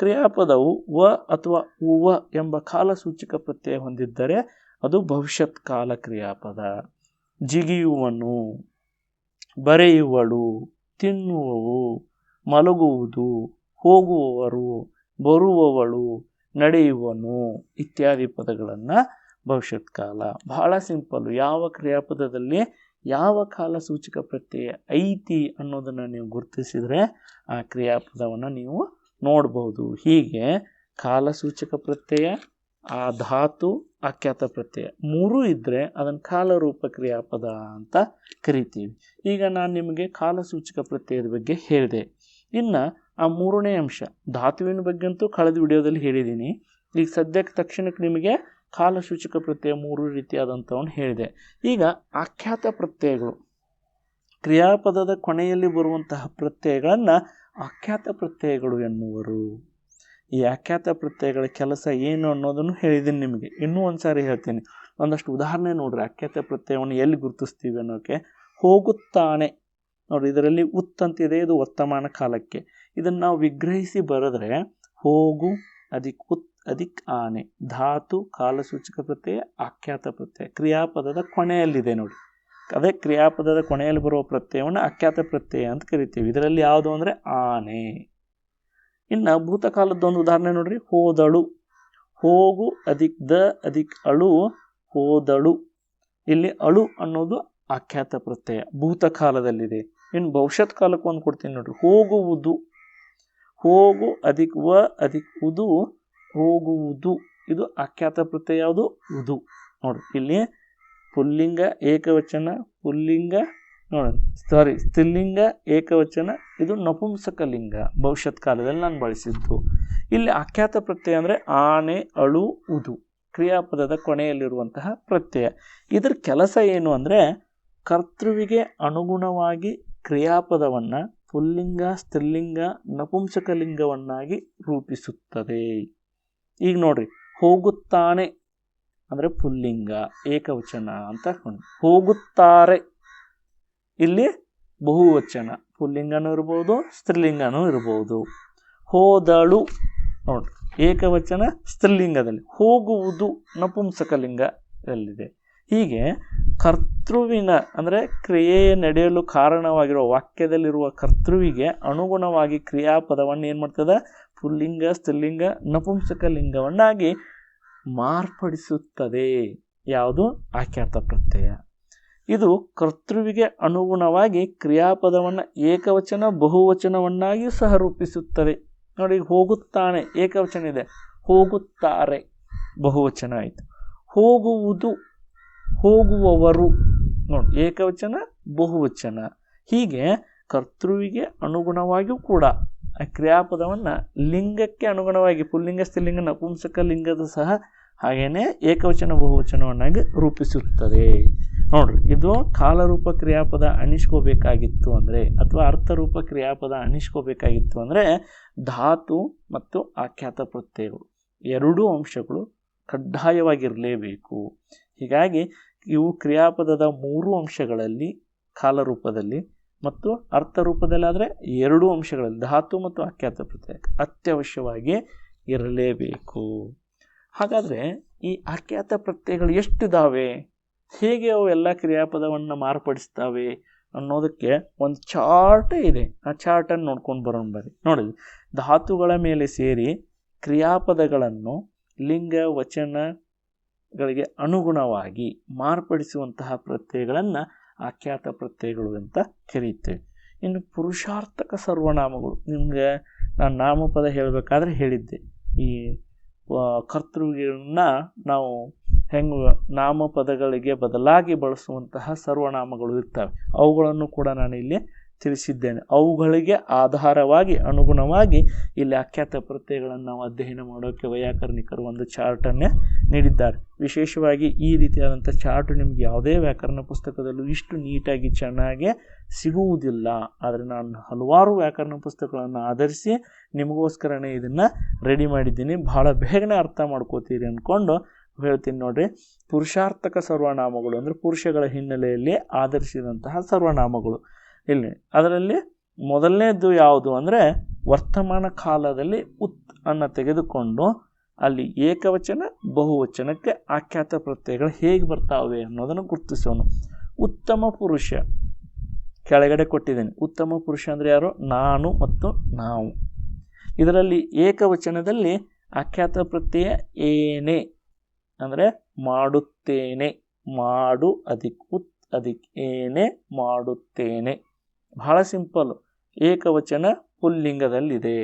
ಕ್ರಿಯಾಪದವು ವ ಅಥವಾ ಉವ ಎಂಬ ಕಾಲಸೂಚಕ ಪ್ರತ್ಯಯ ಹೊಂದಿದ್ದರೆ ಅದು ಭವಿಷ್ಯತ್ ಕಾಲ ಕ್ರಿಯಾಪದ. ಜಿಗಿಯುವನು, ಬರೆಯುವಳು, ತಿನ್ನುವವು, ಮಲಗುವುದು, ಹೋಗುವವರು, ಬರುವವಳು, ನಡೆಯುವನು ಇತ್ಯಾದಿ ಪದಗಳನ್ನು ಭವಿಷ್ಯತ್ ಕಾಲ. ಬಹಳ ಸಿಂಪಲ್ಲು. ಯಾವ ಕ್ರಿಯಾಪದದಲ್ಲಿ ಯಾವ ಕಾಲಸೂಚಕ ಪ್ರತ್ಯಯ ಐತಿ ಅನ್ನೋದನ್ನು ನೀವು ಗುರುತಿಸಿದರೆ ಆ ಕ್ರಿಯಾಪದವನ್ನು ನೀವು ನೋಡ್ಬೋದು. ಹೀಗೆ ಕಾಲಸೂಚಕ ಪ್ರತ್ಯಯ, ಆ ಧಾತು, ಆಖ್ಯಾತ ಪ್ರತ್ಯಯ ಮೂರೂ ಇದ್ದರೆ ಅದನ್ನು ಕಾಲರೂಪ ಕ್ರಿಯಾಪದ ಅಂತ ಕರಿತೀವಿ. ಈಗ ನಾನು ನಿಮಗೆ ಕಾಲಸೂಚಕ ಪ್ರತ್ಯಯದ ಬಗ್ಗೆ ಹೇಳಿದೆ. ಇನ್ನು ಆ ಮೂರನೇ ಅಂಶ ಧಾತುವಿನ ಬಗ್ಗೆ ಅಂತೂ ಕಳೆದ ವಿಡಿಯೋದಲ್ಲಿ ಹೇಳಿದ್ದೀನಿ. ಈಗ ಸದ್ಯಕ್ಕೆ ತಕ್ಷಣಕ್ಕೆ ನಿಮಗೆ ಕಾಲಸೂಚಕ ಪ್ರತ್ಯಯ ಮೂರು ರೀತಿಯಾದಂಥವನ್ನು ಹೇಳಿದೆ. ಈಗ ಆಖ್ಯಾತ ಪ್ರತ್ಯಯಗಳು, ಕ್ರಿಯಾಪದದ ಕೊನೆಯಲ್ಲಿ ಬರುವಂತಹ ಪ್ರತ್ಯಯಗಳನ್ನು ಆಖ್ಯಾತ ಪ್ರತ್ಯಯಗಳು ಎನ್ನುವರು. ಈ ಆಖ್ಯಾತ ಪ್ರತ್ಯಯಗಳ ಕೆಲಸ ಏನು ಅನ್ನೋದನ್ನು ಹೇಳಿದ್ದೀನಿ ನಿಮಗೆ. ಇನ್ನೂ ಒಂದು ಸಾರಿ ಹೇಳ್ತೀನಿ. ಒಂದಷ್ಟು ಉದಾಹರಣೆ ನೋಡ್ರಿ, ಆಖ್ಯಾತ ಪ್ರತ್ಯಯವನ್ನು ಎಲ್ಲಿ ಗುರುತಿಸ್ತೀವಿ ಅನ್ನೋಕ್ಕೆ. ಹೋಗುತ್ತಾನೆ ನೋಡ್ರಿ, ಇದರಲ್ಲಿ ಉತ್ ಅಂತಿದೆ, ಇದು ವರ್ತಮಾನ ಕಾಲಕ್ಕೆ. ಇದನ್ನು ನಾವು ವಿಗ್ರಹಿಸಿ ಬರೆದ್ರೆ ಹೋಗು ಅದಿಕ್ ಉತ್ ಅದಿಕ್ ಆನೆ. ಧಾತು, ಕಾಲಸೂಚಕ ಪ್ರತ್ಯಯ, ಆಖ್ಯಾತ ಪ್ರತ್ಯಯ ಕ್ರಿಯಾಪದದ ಕೊನೆಯಲ್ಲಿದೆ ನೋಡಿ. ಅದೇ ಕ್ರಿಯಾಪದದ ಕೊನೆಯಲ್ಲಿ ಬರುವ ಪ್ರತ್ಯಯವನ್ನು ಆಖ್ಯಾತ ಪ್ರತ್ಯಯ ಅಂತ ಕರಿತೀವಿ. ಇದರಲ್ಲಿ ಯಾವುದು ಅಂದರೆ ಆನೆ. ಇನ್ನು ಭೂತಕಾಲದ್ದೊಂದು ಉದಾಹರಣೆ ನೋಡ್ರಿ, ಹೋದಳು. ಹೋಗು ಅದಿಕ್ ದ ಅದಿಕ್ ಅಳು, ಹೋದಳು. ಇಲ್ಲಿ ಅಳು ಅನ್ನೋದು ಆಖ್ಯಾತ ಪ್ರತ್ಯಯ, ಭೂತಕಾಲದಲ್ಲಿದೆ. ಇನ್ನು ಭವಿಷ್ಯತ್ ಕಾಲಕ್ಕೆ ಒಂದು ಕೊಡ್ತೀನಿ ನೋಡ್ರಿ, ಹೋಗುವುದು. ಹೋಗು ಅದಿಕ್ ವ ಅದಿಕ್ ಉದು, ಹೋಗುವುದು. ಇದು ಆಖ್ಯಾತ ಪ್ರತ್ಯಯ ಯಾವುದು? ಉದು. ನೋಡ್ರಿ, ಇಲ್ಲಿ ಪುಲ್ಲಿಂಗ ಏಕವಚನ, ಪುಲ್ಲಿಂಗ ಸ್ತ್ರೀಲಿಂಗ ಏಕವಚನ, ಇದು ನಪುಂಸಕಲಿಂಗ. ಭವಿಷ್ಯತ್ ಕಾಲದಲ್ಲಿ ನಾನು ಬಳಸಿದ್ದು. ಇಲ್ಲಿ ಆಖ್ಯಾತ ಪ್ರತ್ಯಯ ಅಂದರೆ ಆನೆ, ಅಳು, ಉದು ಕ್ರಿಯಾಪದದ ಕೊನೆಯಲ್ಲಿರುವಂತಹ ಪ್ರತ್ಯಯ. ಇದರ ಕೆಲಸ ಏನು ಅಂದರೆ ಕರ್ತೃವಿಗೆ ಅನುಗುಣವಾಗಿ ಕ್ರಿಯಾಪದವನ್ನು ಪುಲ್ಲಿಂಗ, ಸ್ತ್ರೀಲಿಂಗ, ನಪುಂಸಕಲಿಂಗವನ್ನಾಗಿ ರೂಪಿಸುತ್ತದೆ. ಈಗ ನೋಡ್ರಿ, ಹೋಗುತ್ತಾನೆ ಅಂದರೆ ಪುಲ್ಲಿಂಗ ಏಕವಚನ ಅಂತ. ಹೋಗುತ್ತಾರೆ ಇಲ್ಲಿ ಬಹುವಚನ, ಪುಲ್ಲಿಂಗನೂ ಇರ್ಬೋದು, ಸ್ತ್ರೀಲಿಂಗನೂ ಇರ್ಬೋದು. ಹೋದಳು ನೋಡ್ರಿ, ಏಕವಚನ ಸ್ತ್ರೀಲಿಂಗದಲ್ಲಿ. ಹೋಗುವುದು ನಪುಂಸಕಲಿಂಗದಲ್ಲಿದೆ. ಹೀಗೆ ಕರ್ತೃವಿನ ಅಂದರೆ ಕ್ರಿಯೆ ನಡೆಯಲು ಕಾರಣವಾಗಿರುವ ವಾಕ್ಯದಲ್ಲಿರುವ ಕರ್ತೃವಿಗೆ ಅನುಗುಣವಾಗಿ ಕ್ರಿಯಾಪದವನ್ನು ಏನು ಮಾಡ್ತದೆ? ಪುಲ್ಲಿಂಗ, ಸ್ತ್ರೀಲಿಂಗ, ನಪುಂಸಕಲಿಂಗವನ್ನಾಗಿ ಮಾರ್ಪಡಿಸುತ್ತದೆ. ಯಾವುದು? ಆಖ್ಯಾತ ಪ್ರತ್ಯಯ. ಇದು ಕರ್ತೃವಿಗೆ ಅನುಗುಣವಾಗಿ ಕ್ರಿಯಾಪದವನ್ನು ಏಕವಚನ, ಬಹುವಚನವನ್ನಾಗಿ ಸಹ ರೂಪಿಸುತ್ತದೆ. ನೋಡಿ, ಹೋಗುತ್ತಾನೆ ಏಕವಚನ ಇದೆ, ಹೋಗುತ್ತಾರೆ ಬಹುವಚನ ಆಯಿತು. ಹೋಗುವುದು, ಹೋಗುವವರು ನೋಡಿ ಏಕವಚನ, ಬಹುವಚನ. ಹೀಗೆ ಕರ್ತೃವಿಗೆ ಅನುಗುಣವಾಗಿಯೂ ಕೂಡ ಆ ಕ್ರಿಯಾಪದವನ್ನು ಲಿಂಗಕ್ಕೆ ಅನುಗುಣವಾಗಿ ಪುಲ್ಲಿಂಗ, ಸ್ತ್ರೀಲಿಂಗ, ನಪುಂಸಕ ಲಿಂಗದ ಸಹ ಹಾಗೆಯೇ ಏಕವಚನ, ಬಹುವಚನವನ್ನಾಗಿ ರೂಪಿಸುತ್ತದೆ. ನೋಡ್ರಿ, ಇದು ಕಾಲರೂಪ ಕ್ರಿಯಾಪದ ಅನಿಸ್ಕೋಬೇಕಾಗಿತ್ತು ಅಂದರೆ ಅಥವಾ ಅರ್ಥರೂಪ ಕ್ರಿಯಾಪದ ಅನಿಸ್ಕೋಬೇಕಾಗಿತ್ತು ಅಂದರೆ ಧಾತು ಮತ್ತು ಆಖ್ಯಾತ ಪ್ರತ್ಯಯಗಳು ಎರಡೂ ಅಂಶಗಳು ಕಡ್ಡಾಯವಾಗಿರಲೇಬೇಕು. ಹೀಗಾಗಿ ಇವು ಕ್ರಿಯಾಪದದ ಮೂರು ಅಂಶಗಳಲ್ಲಿ ಕಾಲರೂಪದಲ್ಲಿ ಮತ್ತು ಅರ್ಥ ರೂಪದಲ್ಲಾದರೆ ಎರಡೂ ಅಂಶಗಳಲ್ಲಿ ಧಾತು ಮತ್ತು ಆಖ್ಯಾತ ಪ್ರತ್ಯಯ ಅತ್ಯವಶ್ಯವಾಗಿ ಇರಲೇಬೇಕು. ಹಾಗಾದರೆ ಈ ಆಖ್ಯಾತ ಪ್ರತ್ಯಯಗಳು ಎಷ್ಟಿದ್ದಾವೆ, ಹೇಗೆ ಅವು ಎಲ್ಲ ಕ್ರಿಯಾಪದವನ್ನು ಮಾರ್ಪಡಿಸ್ತವೆ ಅನ್ನೋದಕ್ಕೆ ಒಂದು ಚಾರ್ಟೇ ಇದೆ. ಆ ಚಾರ್ಟನ್ನು ನೋಡ್ಕೊಂಡು ಬರೋಣ ಬರ್ರಿ. ನೋಡಿ, ಧಾತುಗಳ ಮೇಲೆ ಸೇರಿ ಕ್ರಿಯಾಪದಗಳನ್ನು ಲಿಂಗ ವಚನಗಳಿಗೆ ಅನುಗುಣವಾಗಿ ಮಾರ್ಪಡಿಸುವಂತಹ ಪ್ರತ್ಯಯಗಳನ್ನು ಆಖ್ಯಾತ ಪ್ರತ್ಯಯಗಳು ಅಂತ ಕರೀತೇವೆ. ಇನ್ನು ಪುರುಷಾರ್ಥಕ ಸರ್ವನಾಮಗಳು, ನಿಮಗೆ ನಾನು ನಾಮಪದ ಹೇಳಬೇಕಾದ್ರೆ ಹೇಳಿದ್ದೆ, ಈ ಕರ್ತೃಗಳನ್ನ ನಾವು ಹೆಂಗೆ ನಾಮಪದಗಳಿಗೆ ಬದಲಾಗಿ ಬಳಸುವಂತಹ ಸರ್ವನಾಮಗಳು ಇರ್ತವೆ, ಅವುಗಳನ್ನು ಕೂಡ ನಾನು ಇಲ್ಲಿ ತಿಳಿಸಿದ್ದೇನೆ. ಅವುಗಳಿಗೆ ಆಧಾರವಾಗಿ ಅನುಗುಣವಾಗಿ ಇಲ್ಲಿ ಆಖ್ಯಾತ ಪ್ರತ್ಯಯಗಳನ್ನು ನಾವು ಅಧ್ಯಯನ ಮಾಡೋಕ್ಕೆ ವೈಯಾಕರಣಿಕರು ಒಂದು ಚಾರ್ಟನ್ನೇ ನೀಡಿದ್ದಾರೆ. ವಿಶೇಷವಾಗಿ ಈ ರೀತಿಯಾದಂಥ ಚಾರ್ಟ್ ನಿಮಗೆ ಯಾವುದೇ ವ್ಯಾಕರಣ ಪುಸ್ತಕದಲ್ಲೂ ಇಷ್ಟು ನೀಟಾಗಿ ಚೆನ್ನಾಗಿ ಸಿಗುವುದಿಲ್ಲ. ಆದರೆ ನಾನು ಹಲವಾರು ವ್ಯಾಕರಣ ಪುಸ್ತಕಗಳನ್ನು ಆಧರಿಸಿ ನಿಮಗೋಸ್ಕರನೇ ಇದನ್ನು ರೆಡಿ ಮಾಡಿದ್ದೀನಿ. ಬಹಳ ಬೇಗನೆ ಅರ್ಥ ಮಾಡ್ಕೋತೀರಿ ಅಂದ್ಕೊಂಡು ಹೇಳ್ತೀನಿ. ನೋಡ್ರಿ, ಪುರುಷಾರ್ಥಕ ಸರ್ವನಾಮಗಳು ಅಂದರೆ ಪುರುಷಗಳ ಹಿನ್ನೆಲೆಯಲ್ಲಿ ಆಧರಿಸಿದಂತಹ ಸರ್ವನಾಮಗಳು. ಇಲ್ಲಿ ಅದರಲ್ಲಿ ಮೊದಲನೇದು ಯಾವುದು ಅಂದರೆ ವರ್ತಮಾನ ಕಾಲದಲ್ಲಿ ಉತ್ ಅನ್ನು ತೆಗೆದುಕೊಂಡು ಅಲ್ಲಿ ಏಕವಚನ ಬಹುವಚನಕ್ಕೆ ಆಖ್ಯಾತ ಪ್ರತ್ಯಯಗಳು ಹೇಗೆ ಬರ್ತಾವೆ ಅನ್ನೋದನ್ನು ಗುರುತಿಸೋಣ. ಉತ್ತಮ ಪುರುಷ ಕೆಳಗಡೆ ಕೊಟ್ಟಿದ್ದೇನೆ. ಉತ್ತಮ ಪುರುಷ ಅಂದರೆ ಯಾರು? ನಾನು ಮತ್ತು ನಾವು. ಇದರಲ್ಲಿ ಏಕವಚನದಲ್ಲಿ ಆಖ್ಯಾತ ಪ್ರತ್ಯಯ ಏನೇ ಅಂದರೆ ಮಾಡುತ್ತೇನೆ, ಮಾಡು ಅಧಿಕ್ ಉತ್ ಅಧಿಕ್ ಏನೇ ಮಾಡುತ್ತೇನೆ. ಬಹಳ ಸಿಂಪಲ್ಲು. ಏಕವಚನ ಪುಲ್ಲಿಂಗದಲ್ಲಿದೆ,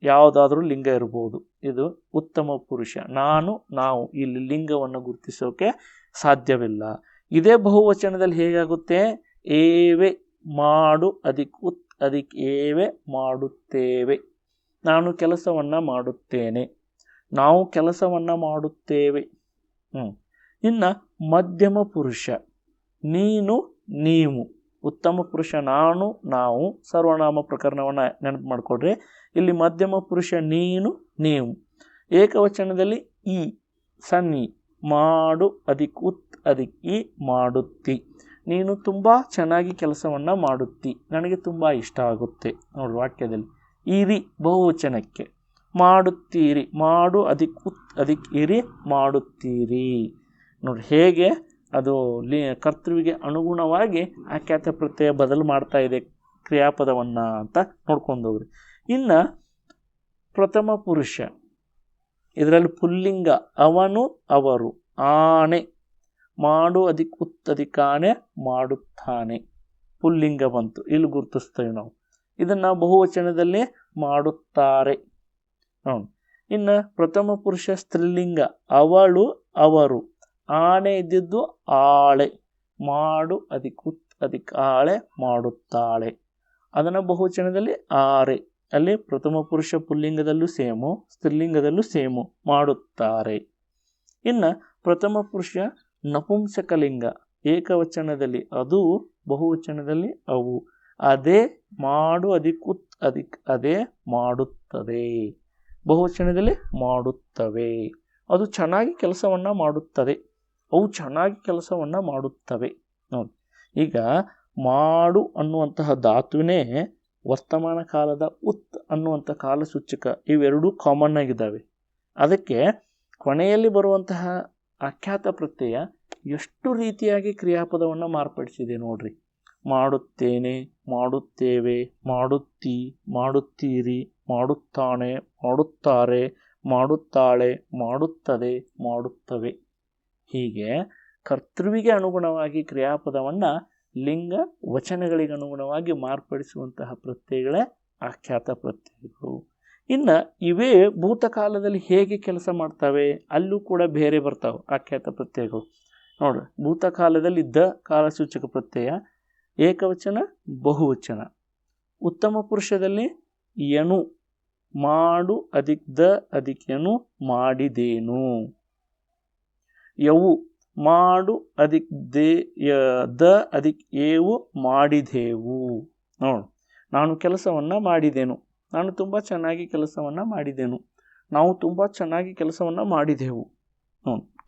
ಯಾವುದಾದ್ರೂ ಲಿಂಗ ಇರ್ಬೋದು. ಇದು ಉತ್ತಮ ಪುರುಷ, ನಾನು ನಾವು, ಇಲ್ಲಿ ಲಿಂಗವನ್ನು ಗುರುತಿಸೋಕೆ ಸಾಧ್ಯವಿಲ್ಲ. ಇದೇ ಬಹುವಚನದಲ್ಲಿ ಹೇಗಾಗುತ್ತೆ? ಏವೆ ಮಾಡು ಅಧಿಕ್ ಉತ್ ಅಧಿಕ್ ಏವೆ ಮಾಡುತ್ತೇವೆ. ನಾನು ಕೆಲಸವನ್ನು ಮಾಡುತ್ತೇನೆ, ನಾವು ಕೆಲಸವನ್ನು ಮಾಡುತ್ತೇವೆ. ಇನ್ನು ಮಧ್ಯಮ ಪುರುಷ ನೀನು ನೀವು, ಉತ್ತಮ ಪುರುಷ ನಾನು ನಾವು, ಸರ್ವನಾಮ ಪ್ರಕರಣವನ್ನು ನೆನಪು ಮಾಡಿಕೊಡ್ರಿ. ಇಲ್ಲಿ ಮಧ್ಯಮ ಪುರುಷ ನೀನು ನೀವು. ಏಕವಚನದಲ್ಲಿ ಈ ಸನ್ನಿ ಮಾಡು ಅಧಿಕ್ ಉತ್ ಅಧಿಕ್ ಈ ಮಾಡುತ್ತಿ. ನೀನು ತುಂಬ ಚೆನ್ನಾಗಿ ಕೆಲಸವನ್ನು ಮಾಡುತ್ತಿ, ನನಗೆ ತುಂಬ ಇಷ್ಟ ಆಗುತ್ತೆ. ನೋಡ್ರಿ ವಾಕ್ಯದಲ್ಲಿ ಇರಿ ಬಹುವಚನಕ್ಕೆ ಮಾಡುತ್ತೀರಿ, ಮಾಡು ಅಧಿಕ್ ಉತ್ ಅಧಿಕ್ ಇರಿ ಮಾಡುತ್ತೀರಿ. ನೋಡ್ರಿ ಹೇಗೆ ಅದು ಕರ್ತೃವಿಗೆ ಅನುಗುಣವಾಗಿ ಆಖ್ಯಾತ ಪ್ರತ್ಯಯ ಬದಲು ಮಾಡ್ತಾ ಇದೆ ಕ್ರಿಯಾಪದವನ್ನು ಅಂತ ನೋಡ್ಕೊಂಡೋಗ್ರಿ. ಇನ್ನು ಪ್ರಥಮ ಪುರುಷ, ಇದರಲ್ಲಿ ಪುಲ್ಲಿಂಗ ಅವನು ಅವರು. ಆನೆ ಮಾಡು ಅಧಿಕ್ ಉತ್ ಅಧಿಕ್ ಆನೆ ಮಾಡುತ್ತಾನೆ, ಪುಲ್ಲಿಂಗ ಬಂತು, ಇಲ್ಲಿ ಗುರುತಿಸ್ತೇವೆ ನಾವು. ಇದನ್ನು ಬಹುವಚನದಲ್ಲಿ ಮಾಡುತ್ತಾರೆ. ಇನ್ನು ಪ್ರಥಮ ಪುರುಷ ಸ್ತ್ರೀಲಿಂಗ ಅವಳು ಅವರು. ಆನೆ ಇದ್ದಿದ್ದು ಆಳೆ, ಮಾಡು ಅಧಿಕ್ ಉತ್ ಅಧಿಕ್ ಆಳೆ ಮಾಡುತ್ತಾಳೆ. ಅದನ್ನು ಬಹುವಚನದಲ್ಲಿ ಆರೆ. ಅಲ್ಲಿ ಪ್ರಥಮ ಪುರುಷ ಪುಲ್ಲಿಂಗದಲ್ಲೂ ಸೇಮು, ಸ್ತ್ರೀಲಿಂಗದಲ್ಲೂ ಸೇಮು, ಮಾಡುತ್ತಾರೆ. ಇನ್ನು ಪ್ರಥಮ ಪುರುಷ ನಪುಂಸಕಲಿಂಗ, ಏಕವಚನದಲ್ಲಿ ಅದು, ಬಹುವಚನದಲ್ಲಿ ಅವು. ಅದೇ ಮಾಡು ಅಧಿಕ್ ಉತ್ ಅಧಿಕ್ ಅದೇ ಮಾಡುತ್ತದೆ, ಬಹುವಚನದಲ್ಲಿ ಮಾಡುತ್ತವೆ. ಅದು ಚೆನ್ನಾಗಿ ಕೆಲಸವನ್ನು ಮಾಡುತ್ತದೆ, ಅವು ಚೆನ್ನಾಗಿ ಕೆಲಸವನ್ನು ಮಾಡುತ್ತವೆ. ನೋಡಿ, ಈಗ ಮಾಡು ಅನ್ನುವಂತಹ ಧಾತುವಿನೇ ವರ್ತಮಾನ ಕಾಲದ ಉತ್ ಅನ್ನುವಂಥ ಕಾಲಸೂಚಕ, ಇವೆರಡೂ ಕಾಮನ್ ಆಗಿದ್ದಾವೆ. ಅದಕ್ಕೆ ಕೊನೆಯಲ್ಲಿ ಬರುವಂತಹ ಆಖ್ಯಾತ ಪ್ರತ್ಯಯ ಎಷ್ಟು ರೀತಿಯಾಗಿ ಕ್ರಿಯಾಪದವನ್ನು ಮಾರ್ಪಡಿಸಿದೆ ನೋಡ್ರಿ. ಮಾಡುತ್ತೇನೆ, ಮಾಡುತ್ತೇವೆ, ಮಾಡುತ್ತಿ, ಮಾಡುತ್ತೀರಿ, ಮಾಡುತ್ತಾನೆ, ಮಾಡುತ್ತಾರೆ, ಮಾಡುತ್ತಾಳೆ, ಮಾಡುತ್ತದೆ, ಮಾಡುತ್ತವೆ. ಹೀಗೆ ಕರ್ತೃವಿಗೆ ಅನುಗುಣವಾಗಿ ಕ್ರಿಯಾಪದವನ್ನು ಲಿಂಗ ವಚನಗಳಿಗೆ ಅನುಗುಣವಾಗಿ ಮಾರ್ಪಡಿಸುವಂತಹ ಪ್ರತ್ಯಯಗಳೇ ಆಖ್ಯಾತ ಪ್ರತ್ಯಯಗಳು. ಇನ್ನು ಇವೇ ಭೂತಕಾಲದಲ್ಲಿ ಹೇಗೆ ಕೆಲಸ ಮಾಡ್ತವೆ ಅಲ್ಲೂ ಕೂಡ ಬೇರೆ ಬರ್ತಾವೆ ಆಖ್ಯಾತ ಪ್ರತ್ಯಯಗಳು. ನೋಡ್ರಿ, ಭೂತಕಾಲದಲ್ಲಿ ದ ಕಾಲಸೂಚಕ ಪ್ರತ್ಯಯ ಏಕವಚನ ಬಹುವಚನ. ಉತ್ತಮ ಪುರುಷದಲ್ಲಿ ಯನು ಮಾಡು ಅಧಿಕ್ ದ ಅಧಿಕ್ ಯನು ಮಾಡಿದೇನು. ಯವು ಮಾಡು ಅಧಿಕ್ ದ ಅಧಿಕ್ ಏವು ಮಾಡಿದೆವು. ನೋಡು, ನಾನು ಕೆಲಸವನ್ನು ಮಾಡಿದೆನು, ನಾನು ತುಂಬ ಚೆನ್ನಾಗಿ ಕೆಲಸವನ್ನು ಮಾಡಿದೆನು, ನಾವು ತುಂಬ ಚೆನ್ನಾಗಿ ಕೆಲಸವನ್ನು ಮಾಡಿದೆವು.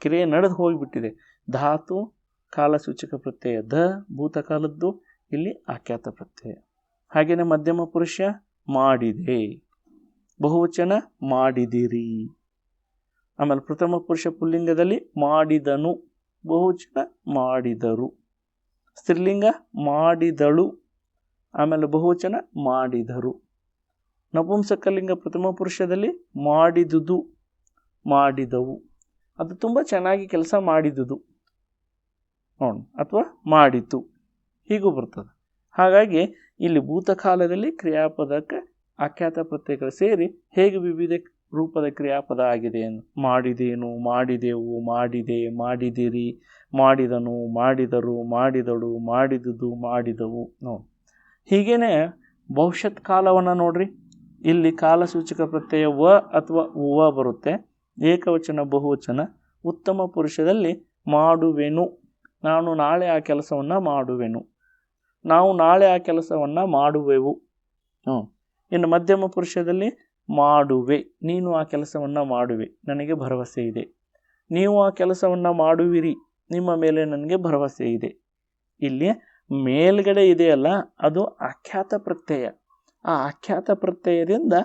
ಕ್ರಿಯೆ ನಡೆದು ಹೋಗಿಬಿಟ್ಟಿದೆ. ಧಾತು ಕಾಲಸೂಚಕ ಪ್ರತ್ಯಯ ದ ಭೂತಕಾಲದ್ದು, ಇಲ್ಲಿ ಆಖ್ಯಾತ ಪ್ರತ್ಯಯ. ಹಾಗೆಯೇ ಮಧ್ಯಮ ಪುರುಷ ಮಾಡಿದೆ, ಬಹುವಚನ ಮಾಡಿದಿರಿ. ಆಮೇಲೆ ಪ್ರಥಮ ಪುರುಷ ಪುಲ್ಲಿಂಗದಲ್ಲಿ ಮಾಡಿದನು, ಬಹುವಚನ ಮಾಡಿದರು. ಸ್ತ್ರೀಲಿಂಗ ಮಾಡಿದಳು, ಆಮೇಲೆ ಬಹುವಚನ ಮಾಡಿದರು. ನಪುಂಸಕಲಿಂಗ ಪ್ರಥಮ ಪುರುಷದಲ್ಲಿ ಮಾಡಿದುದು, ಮಾಡಿದವು. ಅದು ತುಂಬ ಚೆನ್ನಾಗಿ ಕೆಲಸ ಮಾಡಿದುದು ಅಥವಾ ಮಾಡಿತು ಹೀಗೂ ಬರ್ತದೆ. ಹಾಗಾಗಿ ಇಲ್ಲಿ ಭೂತಕಾಲದಲ್ಲಿ ಕ್ರಿಯಾಪದಕ್ಕೆ ಆಖ್ಯಾತ ಪ್ರತ್ಯಯಗಳು ಸೇರಿ ಹೇಗೆ ವಿವಿಧ ರೂಪದ ಕ್ರಿಯಾಪದ ಆಗಿದೆ. ಮಾಡಿದೇನು, ಮಾಡಿದೆವು, ಮಾಡಿದೆ, ಮಾಡಿದಿರಿ, ಮಾಡಿದನು, ಮಾಡಿದರು, ಮಾಡಿದಳು, ಮಾಡಿದುದು, ಮಾಡಿದವು. ಹೀಗೇನೆ ಭವಿಷ್ಯತ್ ಕಾಲವನ್ನು ನೋಡ್ರಿ. ಇಲ್ಲಿ ಕಾಲಸೂಚಕ ಪ್ರತ್ಯಯ ವ ಅಥವಾ ವ ಬರುತ್ತೆ. ಏಕವಚನ ಬಹುವಚನ. ಉತ್ತಮ ಪುರುಷದಲ್ಲಿ ಮಾಡುವೆನು, ನಾನು ನಾಳೆ ಆ ಕೆಲಸವನ್ನು ಮಾಡುವೆನು, ನಾವು ನಾಳೆ ಆ ಕೆಲಸವನ್ನು ಮಾಡುವೆವು. ಇನ್ನು ಮಧ್ಯಮ ಪುರುಷದಲ್ಲಿ ಮಾಡುವೆ, ನೀನು ಆ ಕೆಲಸವನ್ನು ಮಾಡುವೆ, ನನಗೆ ಭರವಸೆ ಇದೆ. ನೀವು ಆ ಕೆಲಸವನ್ನು ಮಾಡುವಿರಿ, ನಿಮ್ಮ ಮೇಲೆ ನನಗೆ ಭರವಸೆ ಇದೆ. ಇಲ್ಲಿ ಮೇಲ್ಗಡೆ ಇದೆಯಲ್ಲ ಅದು ಆಖ್ಯಾತ ಪ್ರತ್ಯಯ. ಆ ಆಖ್ಯಾತ ಪ್ರತ್ಯಯದಿಂದ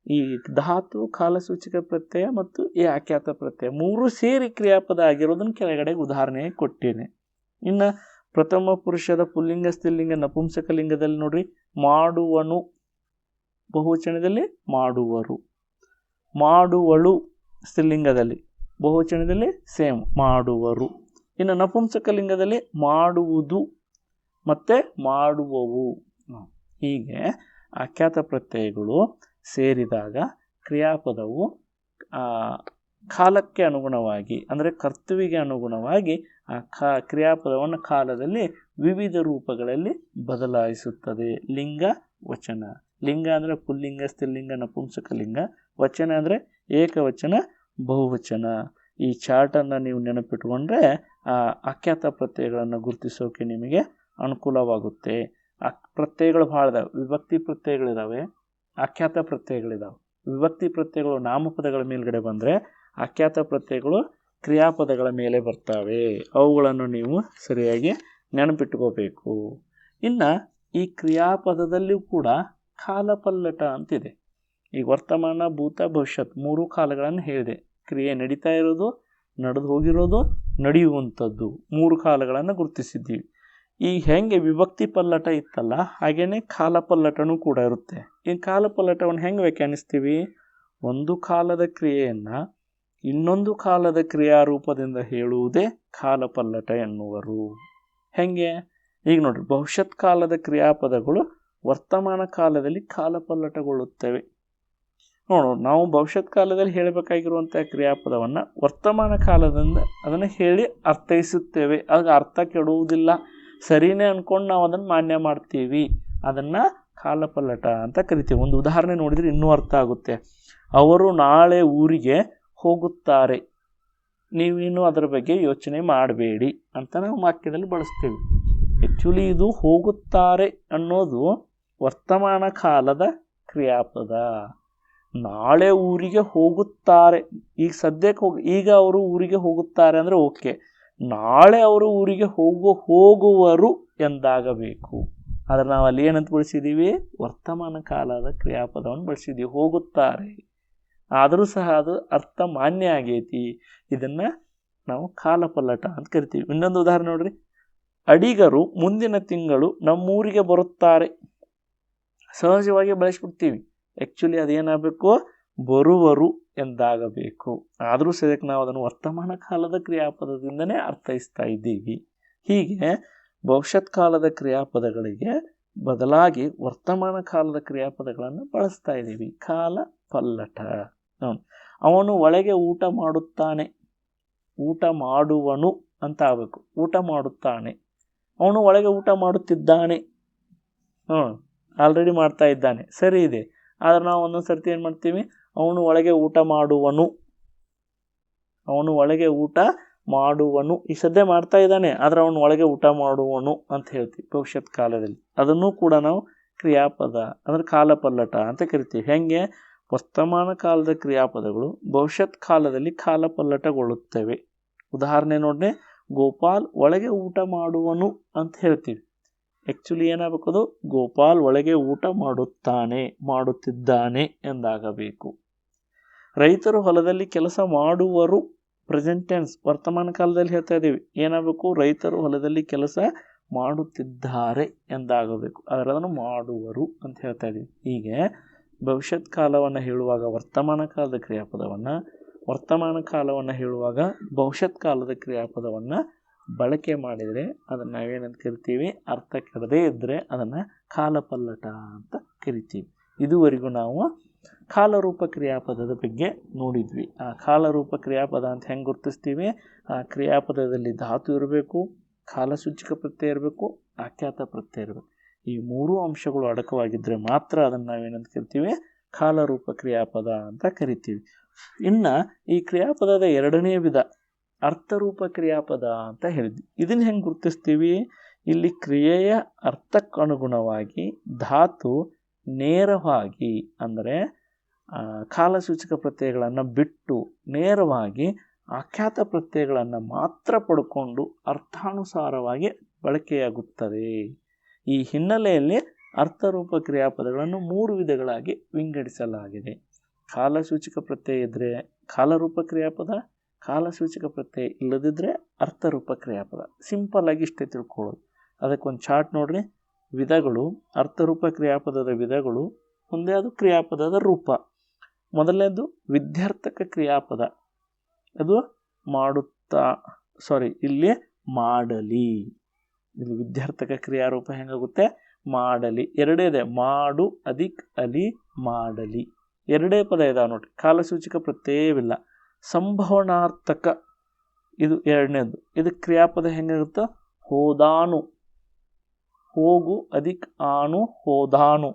ಈ ಧಾತು, ಕಾಲಸೂಚಕ ಪ್ರತ್ಯಯ ಮತ್ತು ಈ ಆಖ್ಯಾತ ಪ್ರತ್ಯಯ ಮೂರು ಸೇರಿ ಕ್ರಿಯಾಪದ ಆಗಿರೋದನ್ನು ಕೆಳಗಡೆ ಉದಾಹರಣೆ ಕೊಟ್ಟೇನೆ. ಇನ್ನು ಪ್ರಥಮ ಪುರುಷದ ಪುಲ್ಲಿಂಗ, ಸ್ತ್ರೀಲಿಂಗ, ನಪುಂಸಕಲಿಂಗದಲ್ಲಿ ನೋಡ್ರಿ, ಮಾಡುವನು, ಬಹುವಚನದಲ್ಲಿ ಮಾಡುವರು. ಮಾಡುವಳು ಸ್ತ್ರೀಲಿಂಗದಲ್ಲಿ, ಬಹುವಚನದಲ್ಲಿ ಸೇಮ್ ಮಾಡುವರು. ಇನ್ನು ನಪುಂಸಕಲಿಂಗದಲ್ಲಿ ಮಾಡುವುದು ಮತ್ತು ಮಾಡುವವು. ಹೀಗೆ ಆಖ್ಯಾತ ಪ್ರತ್ಯಯಗಳು ಸೇರಿದಾಗ ಕ್ರಿಯಾಪದವು ಕಾಲಕ್ಕೆ ಅನುಗುಣವಾಗಿ ಅಂದರೆ ಕರ್ತೃವಿಗೆ ಅನುಗುಣವಾಗಿ ಆ ಕ್ರಿಯಾಪದವನ್ನು ಕಾಲದಲ್ಲಿ ವಿವಿಧ ರೂಪಗಳಲ್ಲಿ ಬದಲಾಯಿಸುತ್ತದೆ. ಲಿಂಗ, ವಚನ. ಲಿಂಗ ಅಂದರೆ ಪುಲ್ಲಿಂಗ, ಸ್ತ್ರೀಲಿಂಗ, ನಪುಂಸಕಲಿಂಗ. ವಚನ ಅಂದರೆ ಏಕವಚನ, ಬಹುವಚನ. ಈ ಚಾರ್ಟನ್ನು ನೀವು ನೆನಪಿಟ್ಕೊಂಡ್ರೆ ಆ ಆಖ್ಯಾತ ಪ್ರತ್ಯಯಗಳನ್ನು ಗುರುತಿಸೋಕೆ ನಿಮಗೆ ಅನುಕೂಲವಾಗುತ್ತೆ. ಪ್ರತ್ಯಯಗಳು ಭಾಳ ಇದಾವೆ. ವಿಭಕ್ತಿ ಪ್ರತ್ಯಯಗಳಿದ್ದಾವೆ, ಆಖ್ಯಾತ ಪ್ರತ್ಯಯಗಳಿದ್ದಾವೆ. ವಿಭಕ್ತಿ ಪ್ರತ್ಯಯಗಳು ನಾಮಪದಗಳ ಮೇಲ್ಗಡೆ ಬಂದರೆ, ಆಖ್ಯಾತ ಪ್ರತ್ಯಯಗಳು ಕ್ರಿಯಾಪದಗಳ ಮೇಲೆ ಬರ್ತವೆ. ಅವುಗಳನ್ನು ನೀವು ಸರಿಯಾಗಿ ನೆನಪಿಟ್ಕೋಬೇಕು. ಇನ್ನು ಈ ಕ್ರಿಯಾಪದದಲ್ಲಿಯೂ ಕೂಡ ಕಾಲಪಲ್ಲಟ ಅಂತಿದೆ. ಈಗ ವರ್ತಮಾನ, ಭೂತ, ಭವಿಷ್ಯತ್ ಮೂರು ಕಾಲಗಳನ್ನು ಹೇಳಿದೆ. ಕ್ರಿಯೆ ನಡೀತಾ ಇರೋದು, ನಡೆದು ಹೋಗಿರೋದು, ನಡೆಯುವಂಥದ್ದು, ಮೂರು ಕಾಲಗಳನ್ನು ಗುರುತಿಸಿದ್ದೀವಿ. ಈ ಹೆಂಗೆ ವಿಭಕ್ತಿ ಪಲ್ಲಟ ಇತ್ತಲ್ಲ ಹಾಗೇನೆ ಕಾಲಪಲ್ಲಟನೂ ಕೂಡ ಇರುತ್ತೆ. ಈ ಕಾಲಪಲ್ಲಟವನ್ನು ಹೆಂಗೆ ವ್ಯಾಖ್ಯಾನಿಸ್ತೀವಿ? ಒಂದು ಕಾಲದ ಕ್ರಿಯೆಯನ್ನು ಇನ್ನೊಂದು ಕಾಲದ ಕ್ರಿಯಾರೂಪದಿಂದ ಹೇಳುವುದೇ ಕಾಲಪಲ್ಲಟ ಎನ್ನುವರು. ಹೆಂಗೆ? ಈಗ ನೋಡ್ರಿ, ಭವಿಷ್ಯತ್ ಕಾಲದ ಕ್ರಿಯಾಪದಗಳು ವರ್ತಮಾನ ಕಾಲದಲ್ಲಿ ಕಾಲಪಲ್ಲಟಗೊಳ್ಳುತ್ತವೆ. ನೋಡೋಣ, ನಾವು ಭವಿಷ್ಯತ್ ಕಾಲದಲ್ಲಿ ಹೇಳಬೇಕಾಗಿರುವಂಥ ಕ್ರಿಯಾಪದವನ್ನು ವರ್ತಮಾನ ಕಾಲದಿಂದ ಅದನ್ನು ಹೇಳಿ ಅರ್ಥೈಸುತ್ತೇವೆ. ಆಗ ಅರ್ಥ ಕೆಡುವುದಿಲ್ಲ, ಸರಿನೇ ಅಂದ್ಕೊಂಡು ನಾವು ಅದನ್ನು ಮಾನ್ಯ ಮಾಡ್ತೀವಿ. ಅದನ್ನು ಕಾಲಪಲ್ಲಟ ಅಂತ ಕರಿತೀವಿ. ಒಂದು ಉದಾಹರಣೆ ನೋಡಿದರೆ ಇನ್ನೂ ಅರ್ಥ ಆಗುತ್ತೆ. ಅವರು ನಾಳೆ ಊರಿಗೆ ಹೋಗುತ್ತಾರೆ, ನೀವೇನು ಅದರ ಬಗ್ಗೆ ಯೋಚನೆ ಮಾಡಬೇಡಿ ಅಂತ ನಾವು ವಾಕ್ಯದಲ್ಲಿ ಬಳಸ್ತೇವೆ. ಆ್ಯಕ್ಚುಲಿ ಇದು ಹೋಗುತ್ತಾರೆ ಅನ್ನೋದು ವರ್ತಮಾನ ಕಾಲದ ಕ್ರಿಯಾಪದ. ನಾಳೆ ಊರಿಗೆ ಹೋಗುತ್ತಾರೆ, ಈಗ ಸದ್ಯಕ್ಕೆ ಈಗ ಅವರು ಊರಿಗೆ ಹೋಗುತ್ತಾರೆ ಅಂದರೆ ಓಕೆ. ನಾಳೆ ಅವರು ಊರಿಗೆ ಹೋಗುವರು ಎಂದಾಗಬೇಕು. ಆದರೆ ನಾವು ಅಲ್ಲಿ ಏನಂತ ಬಳಸಿದ್ದೀವಿ? ವರ್ತಮಾನ ಕಾಲದ ಕ್ರಿಯಾಪದವನ್ನು ಬಳಸಿದ್ದೀವಿ, ಹೋಗುತ್ತಾರೆ. ಆದರೂ ಸಹ ಅದು ಅರ್ಥ ಮಾನ್ಯ ಆಗೈತಿ. ಇದನ್ನು ನಾವು ಕಾಲಪಲ್ಲಟ ಅಂತ ಕರಿತೀವಿ. ಇನ್ನೊಂದು ಉದಾಹರಣೆ ನೋಡ್ರಿ, ಅಡಿಗರು ಮುಂದಿನ ತಿಂಗಳು ನಮ್ಮೂರಿಗೆ ಬರುತ್ತಾರೆ. ಸಹಜವಾಗಿ ಬಳಸ್ಬಿಡ್ತೀವಿ. ಆ್ಯಕ್ಚುಲಿ ಅದೇನಾಗಬೇಕು? ಬರುವರು ಎಂದಾಗಬೇಕು. ಆದರೂ ಸದ್ಯಕ್ಕೆ ನಾವು ಅದನ್ನು ವರ್ತಮಾನ ಕಾಲದ ಕ್ರಿಯಾಪದದಿಂದನೇ ಅರ್ಥೈಸ್ತಾ ಇದ್ದೀವಿ. ಹೀಗೆ ಭವಿಷ್ಯತ್ ಕಾಲದ ಕ್ರಿಯಾಪದಗಳಿಗೆ ಬದಲಾಗಿ ವರ್ತಮಾನ ಕಾಲದ ಕ್ರಿಯಾಪದಗಳನ್ನು ಬಳಸ್ತಾ ಇದ್ದೀವಿ. ಕಾಲ ಪಲ್ಲಟ. ಅವನು ಒಳಗೆ ಊಟ ಮಾಡುತ್ತಾನೆ, ಊಟ ಮಾಡುವನು ಅಂತ ಆಗಬೇಕು. ಊಟ ಮಾಡುತ್ತಾನೆ, ಅವನು ಒಳಗೆ ಊಟ ಮಾಡುತ್ತಿದ್ದಾನೆ. ಆಲ್ರೆಡಿ ಮಾಡ್ತಾ ಇದ್ದಾನೆ, ಸರಿ ಇದೆ. ಆದರೆ ನಾವು ಒಂದೊಂದು ಸರ್ತಿ ಏನು ಮಾಡ್ತೀವಿ? ಅವನು ಒಳಗೆ ಊಟ ಮಾಡುವನು, ಅವನು ಒಳಗೆ ಊಟ ಮಾಡುವನು. ಈ ಸದ್ಯ ಮಾಡ್ತಾ ಇದ್ದಾನೆ, ಆದರೆ ಅವನು ಒಳಗೆ ಊಟ ಮಾಡುವನು ಅಂತ ಹೇಳ್ತೀವಿ ಭವಿಷ್ಯತ್ ಕಾಲದಲ್ಲಿ. ಅದನ್ನು ಕೂಡ ನಾವು ಕ್ರಿಯಾಪದ ಅಂದರೆ ಕಾಲಪಲ್ಲಟ ಅಂತ ಕರಿತೀವಿ. ಹೆಂಗೆ? ವರ್ತಮಾನ ಕಾಲದ ಕ್ರಿಯಾಪದಗಳು ಭವಿಷ್ಯತ್ ಕಾಲದಲ್ಲಿ ಕಾಲಪಲ್ಲಟಗೊಳ್ಳುತ್ತವೆ. ಉದಾಹರಣೆ ನೋಡ್ರಿ, ಗೋಪಾಲ್ ಒಳಗೆ ಊಟ ಮಾಡುವನು ಅಂತ ಹೇಳ್ತೀವಿ. ಆ್ಯಕ್ಚುಲಿ ಏನಾಗಬೇಕು, ಅದು ಗೋಪಾಲ್ ಒಳಗೆ ಊಟ ಮಾಡುತ್ತಿದ್ದಾನೆ ಎಂದಾಗಬೇಕು. ರೈತರು ಹೊಲದಲ್ಲಿ ಕೆಲಸ ಮಾಡುವರು, ಪ್ರೆಸೆಂಟ್ ಟೆನ್ಸ್ ವರ್ತಮಾನ ಕಾಲದಲ್ಲಿ ಹೇಳ್ತಾ ಇದ್ದೀವಿ. ಏನಾಗಬೇಕು, ರೈತರು ಹೊಲದಲ್ಲಿ ಕೆಲಸ ಮಾಡುತ್ತಿದ್ದಾರೆ ಎಂದಾಗಬೇಕು. ಅದನ್ನು ಮಾಡುವರು ಅಂತ ಹೇಳ್ತಾ ಇದ್ದೀವಿ. ಹೀಗೆ ಭವಿಷ್ಯತ್ ಕಾಲವನ್ನು ಹೇಳುವಾಗ ವರ್ತಮಾನ ಕಾಲದ ಕ್ರಿಯಾಪದವನ್ನು, ವರ್ತಮಾನ ಕಾಲವನ್ನು ಹೇಳುವಾಗ ಭವಿಷ್ಯತ್ ಕಾಲದ ಕ್ರಿಯಾಪದವನ್ನು ಬಳಕೆ ಮಾಡಿದರೆ ಅದನ್ನು ನಾವೇನಂತ ಕರಿತೀವಿ, ಅರ್ಥ ಕೆಡದೇ ಇದ್ದರೆ ಅದನ್ನು ಕಾಲಪಲ್ಲಟ ಅಂತ ಕರಿತೀವಿ. ಇದುವರೆಗೂ ನಾವು ಕಾಲರೂಪ ಕ್ರಿಯಾಪದದ ಬಗ್ಗೆ ನೋಡಿದ್ವಿ. ಆ ಕಾಲರೂಪ ಕ್ರಿಯಾಪದ ಅಂತ ಹೆಂಗೆ ಗುರುತಿಸ್ತೀವಿ, ಆ ಕ್ರಿಯಾಪದದಲ್ಲಿ ಧಾತು ಇರಬೇಕು, ಕಾಲಸೂಚಕ ಪ್ರತ್ಯಯ ಇರಬೇಕು, ಆಖ್ಯಾತ ಪ್ರತ್ಯಯ ಇರಬೇಕು. ಈ ಮೂರೂ ಅಂಶಗಳು ಅಡಕವಾಗಿದ್ದರೆ ಮಾತ್ರ ಅದನ್ನು ನಾವೇನಂತ ಕರಿತೀವಿ, ಕಾಲರೂಪ ಕ್ರಿಯಾಪದ ಅಂತ ಕರಿತೀವಿ. ಇನ್ನು ಈ ಕ್ರಿಯಾಪದದ ಎರಡನೇ ವಿಧ ಅರ್ಥರೂಪ ಕ್ರಿಯಾಪದ ಅಂತ ಹೇಳಿದ್ವಿ. ಇದನ್ನು ಹೆಂಗೆ ಗುರುತಿಸ್ತೀವಿ, ಇಲ್ಲಿ ಕ್ರಿಯೆಯ ಅರ್ಥಕ್ಕನುಗುಣವಾಗಿ ಧಾತು ನೇರವಾಗಿ ಅಂದರೆ ಕಾಲಸೂಚಕ ಪ್ರತ್ಯಯಗಳನ್ನು ಬಿಟ್ಟು ನೇರವಾಗಿ ಆಖ್ಯಾತ ಪ್ರತ್ಯಯಗಳನ್ನು ಮಾತ್ರ ಪಡ್ಕೊಂಡು ಅರ್ಥಾನುಸಾರವಾಗಿ ಬಳಕೆಯಾಗುತ್ತದೆ. ಈ ಹಿನ್ನೆಲೆಯಲ್ಲಿ ಅರ್ಥರೂಪ ಕ್ರಿಯಾಪದಗಳನ್ನು 3 ವಿಧಗಳಾಗಿ ವಿಂಗಡಿಸಲಾಗಿದೆ. ಕಾಲಸೂಚಕ ಪ್ರತ್ಯಯ ಇದ್ದರೆ ಕಾಲರೂಪ ಕ್ರಿಯಾಪದ, ಕಾಲಸೂಚಕ ಪ್ರತ್ಯಯ ಇಲ್ಲದಿದ್ದರೆ ಅರ್ಥರೂಪ ಕ್ರಿಯಾಪದ. ಸಿಂಪಲ್ ಆಗಿ ಇಷ್ಟೇ ತಿಳ್ಕೊಳ್ಳೋದು. ಅದಕ್ಕೊಂದು ಚಾರ್ಟ್ ನೋಡ್ರಿ. ವಿಧಗಳು, ಅರ್ಥರೂಪ ಕ್ರಿಯಾಪದದ ವಿಧಗಳು. ಮುಂದೆ ಅದು ಕ್ರಿಯಾಪದದ ರೂಪ. ಮೊದಲನೇದು ವಿದ್ಯಾರ್ಥಕ ಕ್ರಿಯಾಪದ. ಅದು ಇಲ್ಲಿ ಮಾಡಲಿ. ಇಲ್ಲಿ ವಿದ್ಯಾರ್ಥಕ ಕ್ರಿಯಾರೂಪ ಹೆಂಗಾಗುತ್ತೆ, ಮಾಡಲಿ. ಎರಡೇ ಇದೆ, ಮಾಡು ಅಧಿಕ್ ಅಲಿ ಮಾಡಲಿ. ಎರಡೇ ಪದ ಇದಾವೆ ನೋಡ್ರಿ, ಕಾಲಸೂಚಕ ಪ್ರತ್ಯಯವಿಲ್ಲ. ಸಂಭವನಾರ್ಥಕ ಇದು ಎರಡನೇದು. ಇದು ಕ್ರಿಯಾಪದ ಹೆಂಗಾಗುತ್ತೋ, ಹೋದಾನು, ಹೋಗು ಅಧಿಕ್ ಆನು ಹೋದಾನು.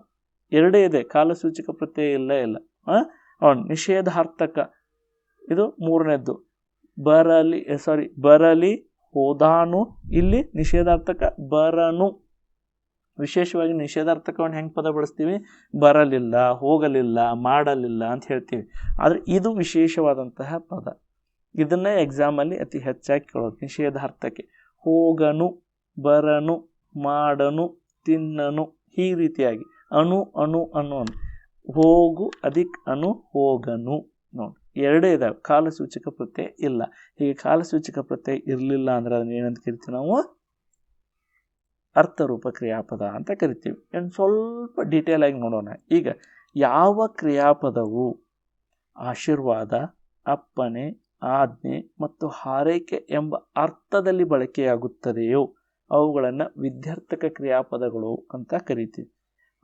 ಎರಡೇ ಇದೆ, ಕಾಲಸೂಚಕ ಪ್ರತ್ಯಯ ಇಲ್ಲ. ನಿಷೇಧಾರ್ಥಕ ಇದು ಮೂರನೇದ್ದು. ಬರಲಿ ಹೋದಾನು. ಇಲ್ಲಿ ನಿಷೇಧಾರ್ಥಕ ಬರನು. ವಿಶೇಷವಾಗಿ ನಿಷೇಧಾರ್ಥಕವನ್ನು ಹೆಂಗೆ ಪದ ಬಳಸ್ತೀವಿ, ಬರಲಿಲ್ಲ, ಹೋಗಲಿಲ್ಲ, ಮಾಡಲಿಲ್ಲ ಅಂತ ಹೇಳ್ತೀವಿ. ಆದರೆ ಇದು ವಿಶೇಷವಾದಂತಹ ಪದ. ಇದನ್ನೇ ಎಕ್ಸಾಮಲ್ಲಿ ಅತಿ ಹೆಚ್ಚಾಗಿ ಕೇಳೋದು. ನಿಷೇಧಾರ್ಥಕ್ಕೆ ಹೋಗನು, ಬರನು, ಮಾಡನು, ತಿನ್ನನು, ಈ ರೀತಿಯಾಗಿ ಅನು ಅನು ಅನು ಹೋಗು ಅಧಿಕ್ ಅನು ಹೋಗನು. ನೋಡಿ, ಎರಡೇ ಇದಾವೆ, ಕಾಲಸೂಚಕ ಪ್ರತ್ಯಯ ಇಲ್ಲ. ಹೀಗೆ ಕಾಲಸೂಚಕ ಪ್ರತ್ಯಯ ಇರಲಿಲ್ಲ ಅಂದ್ರೆ ಅದನ್ನ ಏನಂತ ಕರಿತೀವಿ ನಾವು, ಅರ್ಥರೂಪ ಕ್ರಿಯಾಪದ ಅಂತ ಕರಿತೀವಿ. ಇನ್ನು ಸ್ವಲ್ಪ ಡೀಟೇಲ್ ಆಗಿ ನೋಡೋಣ. ಈಗ ಯಾವ ಕ್ರಿಯಾಪದವು ಆಶೀರ್ವಾದ, ಅಪ್ಪಣೆ, ಆಜ್ಞೆ ಮತ್ತು ಹಾರೈಕೆ ಎಂಬ ಅರ್ಥದಲ್ಲಿ ಬಳಕೆಯಾಗುತ್ತದೆಯೋ ಅವುಗಳನ್ನು ವಿದ್ಯಾರ್ಥಕ ಕ್ರಿಯಾಪದಗಳು ಅಂತ ಕರಿತೀವಿ.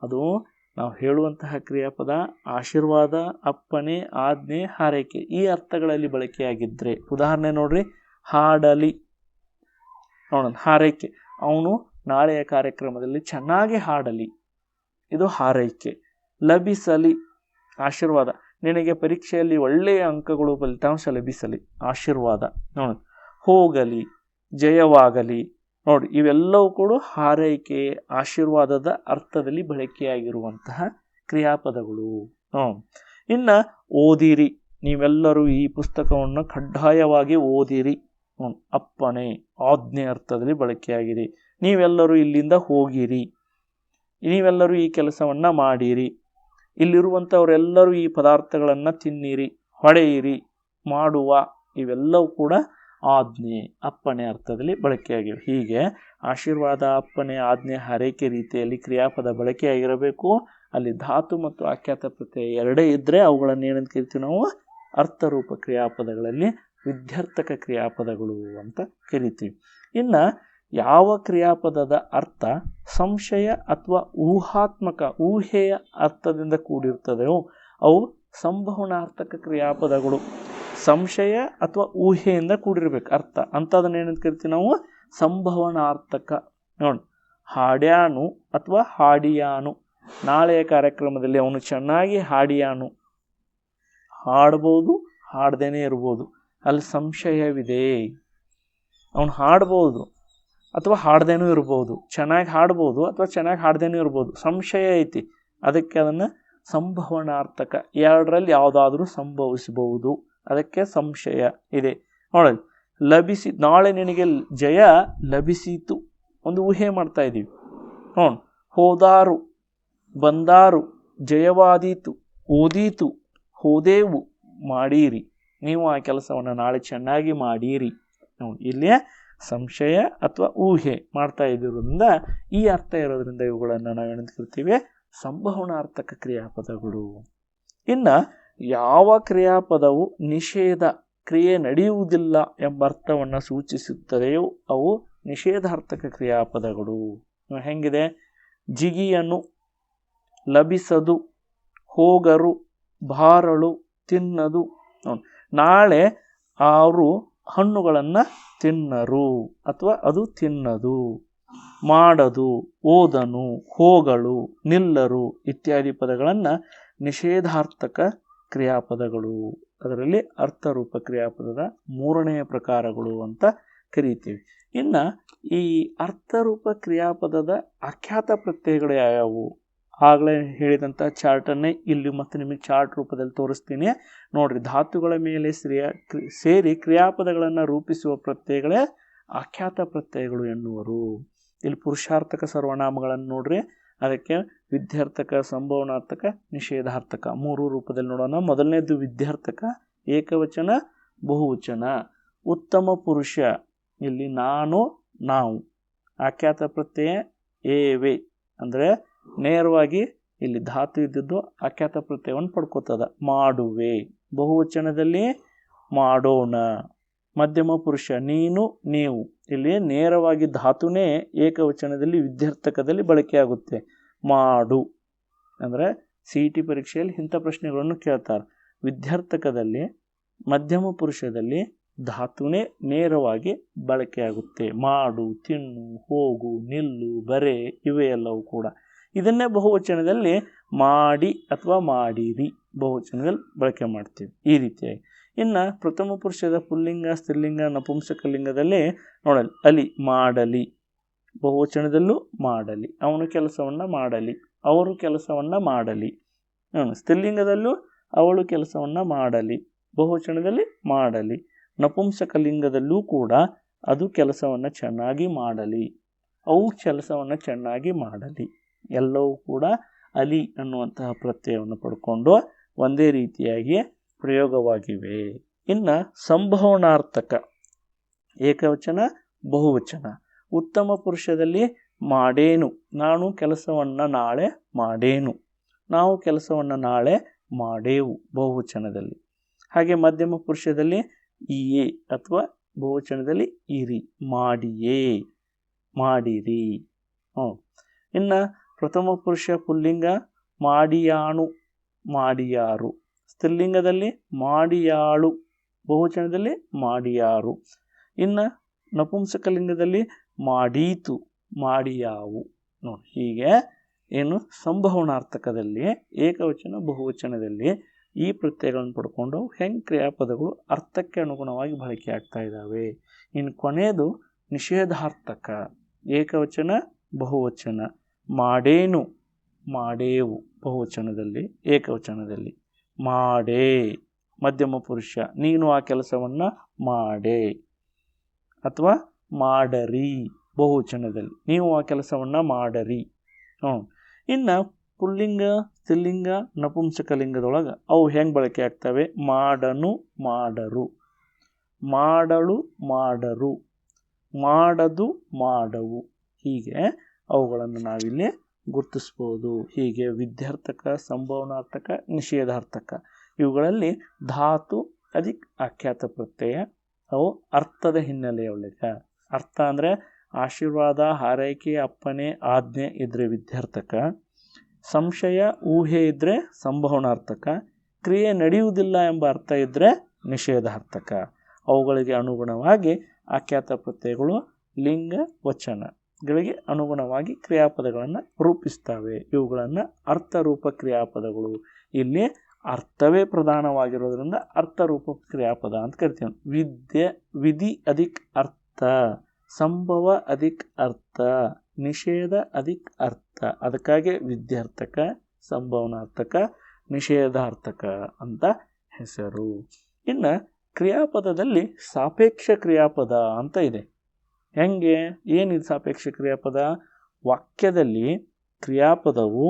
ಅದು ನಾವು ಹೇಳುವಂತಹ ಕ್ರಿಯಾಪದ ಆಶೀರ್ವಾದ, ಅಪ್ಪಣೆ, ಆಜ್ಞೆ, ಹಾರೈಕೆ ಈ ಅರ್ಥಗಳಲ್ಲಿ ಬಳಕೆಯಾಗಿದ್ದರೆ, ಉದಾಹರಣೆ ನೋಡ್ರಿ, ಹಾಡಲಿ ನೋಡೋಣ, ಹಾರೈಕೆ, ಅವನು ನಾಳೆಯ ಕಾರ್ಯಕ್ರಮದಲ್ಲಿ ಚೆನ್ನಾಗಿ ಹಾಡಲಿ, ಇದು ಹಾರೈಕೆ. ಲಭಿಸಲಿ ಆಶೀರ್ವಾದ, ನಿನಗೆ ಪರೀಕ್ಷೆಯಲ್ಲಿ ಒಳ್ಳೆಯ ಅಂಕಗಳು, ಫಲಿತಾಂಶ ಲಭಿಸಲಿ, ಆಶೀರ್ವಾದ. ನೋಡಿ, ಹೋಗಲಿ, ಜಯವಾಗಲಿ, ನೋಡಿ ಇವೆಲ್ಲವೂ ಕೂಡ ಹಾರೈಕೆ, ಆಶೀರ್ವಾದದ ಅರ್ಥದಲ್ಲಿ ಬಳಕೆಯಾಗಿರುವಂತಹ ಕ್ರಿಯಾಪದಗಳು. ಇನ್ನು ಓದಿರಿ, ನೀವೆಲ್ಲರೂ ಈ ಪುಸ್ತಕವನ್ನು ಕಡ್ಡಾಯವಾಗಿ ಓದಿರಿ, ಅಪ್ಪಣೆ, ಆಜ್ಞೆ ಅರ್ಥದಲ್ಲಿ ಬಳಕೆಯಾಗಿದೆ. ನೀವೆಲ್ಲರೂ ಇಲ್ಲಿಂದ ಹೋಗಿರಿ, ನೀವೆಲ್ಲರೂ ಈ ಕೆಲಸವನ್ನು ಮಾಡಿರಿ, ಇಲ್ಲಿರುವಂಥವರೆಲ್ಲರೂ ಈ ಪದಾರ್ಥಗಳನ್ನು ತಿನ್ನಿರಿ, ಹೊಡೆಯಿರಿ, ಮಾಡುವ, ಇವೆಲ್ಲವೂ ಕೂಡ ಆಜ್ಞೆ, ಅಪ್ಪಣೆ ಅರ್ಥದಲ್ಲಿ ಬಳಕೆಯಾಗಿವೆ. ಹೀಗೆ ಆಶೀರ್ವಾದ, ಅಪ್ಪಣೆ, ಆಜ್ಞೆ, ಹಾರೈಕೆ ರೀತಿಯಲ್ಲಿ ಕ್ರಿಯಾಪದ ಬಳಕೆಯಾಗಿರಬೇಕು. ಅಲ್ಲಿ ಧಾತು ಮತ್ತು ಆಖ್ಯಾತ ಪ್ರತ್ಯಯ ಎರಡೇ ಇದ್ದರೆ ಅವುಗಳನ್ನು ಏನಂತ ಕರಿತೀವಿ ನಾವು, ಅರ್ಥರೂಪ ಕ್ರಿಯಾಪದಗಳಲ್ಲಿ ವಿದ್ಯಾರ್ಥಕ ಕ್ರಿಯಾಪದಗಳು ಅಂತ ಕರಿತೀವಿ. ಇನ್ನು ಯಾವ ಕ್ರಿಯಾಪದದ ಅರ್ಥ ಸಂಶಯ ಅಥವಾ ಊಹಾತ್ಮಕ, ಊಹೆಯ ಅರ್ಥದಿಂದ ಕೂಡಿರ್ತದೆಯೋ ಅವು ಸಂಭವನಾರ್ಥಕ ಕ್ರಿಯಾಪದಗಳು. ಸಂಶಯ ಅಥವಾ ಊಹೆಯಿಂದ ಕೂಡಿರ್ಬೇಕು ಅರ್ಥ, ಅಂಥದನ್ನ ಏನಂತ ಕರಿತೀವಿ ನಾವು, ಸಂಭವನಾರ್ಥಕ. ನೋಡಿ, ಹಾಡ್ಯಾನು ಅಥವಾ ಹಾಡಿಯಾನು, ನಾಳೆಯ ಕಾರ್ಯಕ್ರಮದಲ್ಲಿ ಅವನು ಚೆನ್ನಾಗಿ ಹಾಡಿಯಾನು, ಹಾಡ್ಬೋದು, ಹಾಡ್ದೇನೆ ಇರ್ಬೋದು, ಅಲ್ಲಿ ಸಂಶಯವಿದೆ. ಅವನು ಹಾಡ್ಬೋದು ಅಥವಾ ಹಾಡ್ದೇನೂ ಇರ್ಬೋದು, ಚೆನ್ನಾಗಿ ಹಾಡ್ಬೋದು ಅಥವಾ ಚೆನ್ನಾಗಿ ಹಾಡ್ದೇನೂ ಇರ್ಬೋದು, ಸಂಶಯ ಐತಿ, ಅದಕ್ಕೆ ಅದನ್ನು ಸಂಭವನಾರ್ಥಕ, ಎರಡರಲ್ಲಿ ಯಾವುದಾದ್ರೂ ಸಂಭವಿಸಬಹುದು, ಅದಕ್ಕೆ ಸಂಶಯ ಇದೆ. ನೋಡಿ, ಲಭಿಸಿ, ನಾಳೆ ನಿನಗೆ ಜಯ ಲಭಿಸಿತು, ಒಂದು ಊಹೆ ಮಾಡ್ತಾ ಇದ್ದೀವಿ. ನೋಡ್, ಹೋದಾರು, ಬಂದಾರು, ಜಯವಾದೀತು, ಓದೀತು, ಹೋದೇವು, ಮಾಡೀರಿ, ನೀವು ಆ ಕೆಲಸವನ್ನು ನಾಳೆ ಚೆನ್ನಾಗಿ ಮಾಡೀರಿ. ನೋಡಿ, ಇಲ್ಲಿ ಸಂಶಯ ಅಥವಾ ಊಹೆ ಮಾಡ್ತಾ ಇದ್ದಿರೋದ್ರಿಂದ ಈ ಅರ್ಥ ಇರೋದ್ರಿಂದ ಇವುಗಳನ್ನು ನಾವೇನಂತ ಕರಿತೀವಿ? ಸಂಭವನಾರ್ಥಕ ಕ್ರಿಯಾಪದಗಳು. ಇನ್ನು ಯಾವ ಕ್ರಿಯಾಪದವು ನಿಷೇಧ, ಕ್ರಿಯೆ ನಡೆಯುವುದಿಲ್ಲ ಎಂಬ ಅರ್ಥವನ್ನು ಸೂಚಿಸುತ್ತದೆಯೋ ಅವು ನಿಷೇಧಾರ್ಥಕ ಕ್ರಿಯಾಪದಗಳು. ಹೆಂಗಿದೆ? ಜಿಗಿಯನು, ಲಭಿಸದು, ಹೋಗರು, ಬಾರಳು, ತಿನ್ನದು. ನಾಳೆ ಅವರು ಹಣ್ಣುಗಳನ್ನು ತಿನ್ನರು ಅಥವಾ ಅದು ತಿನ್ನದು. ಮಾಡದು, ಓದನು, ಹೋಗಳು, ನಿಲ್ಲರು ಇತ್ಯಾದಿ ಪದಗಳನ್ನು ನಿಷೇಧಾರ್ಥಕ ಕ್ರಿಯಾಪದಗಳು, ಅದರಲ್ಲಿ ಅರ್ಥರೂಪ ಕ್ರಿಯಾಪದದ ಮೂರನೆಯ ಪ್ರಕಾರಗಳು ಅಂತ ಕರೀತೀವಿ. ಇನ್ನು ಈ ಅರ್ಥರೂಪ ಕ್ರಿಯಾಪದದ ಆಖ್ಯಾತ ಪ್ರತ್ಯಯಗಳು ಯಾವ್ಯಾವು? ಆಗಲೇ ಹೇಳಿದಂಥ ಚಾರ್ಟನ್ನೇ ಇಲ್ಲಿ ಮತ್ತೆ ನಿಮಗೆ ಚಾರ್ಟ್ ರೂಪದಲ್ಲಿ ತೋರಿಸ್ತೀನಿ ನೋಡ್ರಿ. ಧಾತುಗಳ ಮೇಲೆ ಸೇರಿ ಕ್ರಿಯಾಪದಗಳನ್ನು ರೂಪಿಸುವ ಪ್ರತ್ಯಯಗಳೇ ಆಖ್ಯಾತ ಪ್ರತ್ಯಯಗಳು ಎನ್ನುವರು. ಇಲ್ಲಿ ಪುರುಷಾರ್ಥಕ ಸರ್ವನಾಮಗಳನ್ನು ನೋಡ್ರಿ, ಅದಕ್ಕೆ ವಿದ್ಯಾರ್ಥಕ, ಸಂಭವನಾರ್ಥಕ, ನಿಷೇಧಾರ್ಥಕ ಮೂರು ರೂಪದಲ್ಲಿ ನೋಡೋಣ. ಮೊದಲನೇದು ವಿದ್ಯಾರ್ಥಕ, ಏಕವಚನ, ಬಹುವಚನ. ಉತ್ತಮ ಪುರುಷ, ಇಲ್ಲಿ ನಾನು, ನಾವು. ಆಖ್ಯಾತ ಪ್ರತ್ಯಯ ಏವೆ, ಅಂದರೆ ನೇರವಾಗಿ ಇಲ್ಲಿ ಧಾತು ಇದ್ದದ್ದು ಆಖ್ಯಾತ ಪ್ರತ್ಯಯವನ್ನು ಪಡ್ಕೋತದ. ಮಾಡುವೆ, ಬಹುವಚನದಲ್ಲಿ ಮಾಡೋಣ. ಮಧ್ಯಮ ಪುರುಷ, ನೀನು, ನೀವು. ಇಲ್ಲಿ ನೇರವಾಗಿ ಧಾತುನೇ ಏಕವಚನದಲ್ಲಿ ವಿದ್ಯಾರ್ಥಕದಲ್ಲಿ ಬಳಕೆಯಾಗುತ್ತೆ. ಮಾಡು ಅಂದರೆ CET ಪರೀಕ್ಷೆಯಲ್ಲಿ ಇಂಥ ಪ್ರಶ್ನೆಗಳನ್ನು ಕೇಳ್ತಾರೆ. ವಿದ್ಯಾರ್ಥಕದಲ್ಲಿ ಮಧ್ಯಮ ಪುರುಷದಲ್ಲಿ ಧಾತುನೇ ನೇರವಾಗಿ ಬಳಕೆಯಾಗುತ್ತೆ. ಮಾಡು, ತಿನ್ನು, ಹೋಗು, ನಿಲ್ಲು, ಬರೆ ಇವೆಲ್ಲವೂ ಕೂಡ. ಇದನ್ನೇ ಬಹುವಚನದಲ್ಲಿ ಮಾಡಿ ಅಥವಾ ಮಾಡಿರಿ ಬಹುವಚನದಲ್ಲಿ ಬಳಕೆ ಮಾಡ್ತೀವಿ ಈ ರೀತಿಯಾಗಿ. ಇನ್ನು ಪ್ರಥಮ ಪುರುಷದ ಪುಲ್ಲಿಂಗ, ಸ್ತ್ರೀಲಿಂಗ, ನಪುಂಸಕಲಿಂಗದಲ್ಲಿ ನೋಡಲಿ, ಅಲಿ, ಮಾಡಲಿ. ಬಹುವಚನದಲ್ಲೂ ಮಾಡಲಿ, ಅವನು ಕೆಲಸವನ್ನು ಮಾಡಲಿ, ಅವರು ಕೆಲಸವನ್ನು ಮಾಡಲಿ. ಸ್ತ್ರೀಲಿಂಗದಲ್ಲೂ ಅವಳು ಕೆಲಸವನ್ನು ಮಾಡಲಿ, ಬಹುವಚನದಲ್ಲಿ ಮಾಡಲಿ. ನಪುಂಸಕಲಿಂಗದಲ್ಲೂ ಕೂಡ ಅದು ಕೆಲಸವನ್ನು ಚೆನ್ನಾಗಿ ಮಾಡಲಿ, ಅವು ಕೆಲಸವನ್ನು ಚೆನ್ನಾಗಿ ಮಾಡಲಿ. ಎಲ್ಲವೂ ಕೂಡ ಅಲಿ ಅನ್ನುವಂತಹ ಪ್ರತ್ಯಯವನ್ನು ಪಡ್ಕೊಂಡು ಒಂದೇ ರೀತಿಯಾಗಿ ಪ್ರಯೋಗವಾಗಿವೆ. ಇನ್ನು ಸಂಭವನಾರ್ಥಕ, ಏಕವಚನ, ಬಹುವಚನ. ಉತ್ತಮ ಪುರುಷದಲ್ಲಿ ಮಾಡೇನು, ನಾನು ಕೆಲಸವನ್ನು ನಾಳೆ ಮಾಡೇನು, ನಾವು ಕೆಲಸವನ್ನು ನಾಳೆ ಮಾಡೇವು ಬಹುವಚನದಲ್ಲಿ. ಹಾಗೆ ಮಧ್ಯಮ ಪುರುಷದಲ್ಲಿ ಇಯೇ ಅಥವಾ ಬಹುವಚನದಲ್ಲಿ ಇರಿ, ಮಾಡಿಯೇ, ಮಾಡಿರಿ. ಇನ್ನು ಪ್ರಥಮ ಪುರುಷ ಪುಲ್ಲಿಂಗ ಮಾಡಿಯಾಣು, ಮಾಡಿಯಾರು. ಸ್ತ್ರೀಲಿಂಗದಲ್ಲಿ ಮಾಡಿಯಾಳು, ಬಹುವಚನದಲ್ಲಿ ಮಾಡಿಯಾರು. ಇನ್ನು ನಪುಂಸಕಲಿಂಗದಲ್ಲಿ ಮಾಡೀತು, ಮಾಡಿಯಾವು. ನೋಡಿ, ಹೀಗೆ ಏನು ಸಂಭವನಾರ್ಥಕದಲ್ಲಿ ಏಕವಚನ, ಬಹುವಚನದಲ್ಲಿ ಈ ಪ್ರತ್ಯಯಗಳನ್ನು ಪಡ್ಕೊಂಡು ಹೆಂಗೆ ಕ್ರಿಯಾಪದಗಳು ಅರ್ಥಕ್ಕೆ ಅನುಗುಣವಾಗಿ ಬಳಕೆ ಆಗ್ತಾ ಇದ್ದಾವೆ. ಇನ್ನು ಕೊನೆಯದು ನಿಷೇಧಾರ್ಥಕ, ಏಕವಚನ, ಬಹುವಚನ. ಮಾಡೇನು, ಮಾಡೇವು ಬಹುವಚನದಲ್ಲಿ, ಏಕವಚನದಲ್ಲಿ. ಮಾಡೇ, ಮಧ್ಯಮ ಪುರುಷ, ನೀನು ಆ ಕೆಲಸವನ್ನು ಮಾಡೇ. ಅಥವಾ ಮಾಡರಿ, ಬಹುವಚನದಲ್ಲಿ, ನೀವು ಆ ಕೆಲಸವನ್ನು ಮಾಡರಿ. ಇನ್ನು ಪುಲ್ಲಿಂಗ, ಸ್ತ್ರೀಲಿಂಗ, ನಪುಂಸಕಲಿಂಗದೊಳಗೆ ಅವು ಹೆಂಗೆ ಬಳಕೆ ಆಗ್ತವೆ? ಮಾಡನು, ಮಾಡರು, ಮಾಡಳು, ಮಾಡರು, ಮಾಡದು, ಮಾಡವು. ಹೀಗೆ ಅವುಗಳನ್ನು ನಾವಿಲ್ಲಿ ಗುರುತಿಸ್ಬೋದು. ಹೀಗೆ ವಿದ್ಯಾರ್ಥಕ, ಸಂಭವನಾರ್ಥಕ, ನಿಷೇಧಾರ್ಥಕ ಇವುಗಳಲ್ಲಿ ಧಾತು ಅಧಿಕ್ ಆಖ್ಯಾತ ಪ್ರತ್ಯಯ ಅವು ಅರ್ಥದ ಹಿನ್ನೆಲೆಯೊಳಗ. ಅರ್ಥ ಅಂದರೆ ಆಶೀರ್ವಾದ, ಹಾರೈಕೆ, ಅಪ್ಪನೆ, ಆಜ್ಞೆ ಇದ್ದರೆ ವಿದ್ಯಾರ್ಥಕ, ಸಂಶಯ, ಊಹೆ ಇದ್ದರೆ ಸಂಭವನಾರ್ಥಕ, ಕ್ರಿಯೆ ನಡೆಯುವುದಿಲ್ಲ ಎಂಬ ಅರ್ಥ ಇದ್ದರೆ ನಿಷೇಧಾರ್ಥಕ. ಅವುಗಳಿಗೆ ಅನುಗುಣವಾಗಿ ಆಖ್ಯಾತ ಪ್ರತ್ಯಯಗಳು ಲಿಂಗ, ವಚನಗಳಿಗೆ ಅನುಗುಣವಾಗಿ ಕ್ರಿಯಾಪದಗಳನ್ನು ರೂಪಿಸ್ತವೆ. ಇವುಗಳನ್ನು ಅರ್ಥರೂಪ ಕ್ರಿಯಾಪದಗಳು. ಇಲ್ಲಿ ಅರ್ಥವೇ ಪ್ರಧಾನವಾಗಿರೋದ್ರಿಂದ ಅರ್ಥರೂಪ ಕ್ರಿಯಾಪದ ಅಂತ ಕರಿತೀವಿ. ವಿಧಿ ಅಧಿಕ್ ಅರ್ಥ, ಸಂಭವ ಅಧಿಕ್ ಅರ್ಥ, ನಿಷೇಧ ಅಧಿಕ್ ಅರ್ಥ. ಅದಕ್ಕಾಗಿ ವಿದ್ಯಾರ್ಥಕ, ಸಂಭವನಾರ್ಥಕ, ನಿಷೇಧಾರ್ಥಕ ಅಂತ ಹೆಸರು. ಇನ್ನು ಕ್ರಿಯಾಪದದಲ್ಲಿ ಸಾಪೇಕ್ಷ ಕ್ರಿಯಾಪದ ಅಂತ ಇದೆ. ಹೆಂಗೆ? ಏನಿದು ಸಾಪೇಕ್ಷ ಕ್ರಿಯಾಪದ? ವಾಕ್ಯದಲ್ಲಿ ಕ್ರಿಯಾಪದವು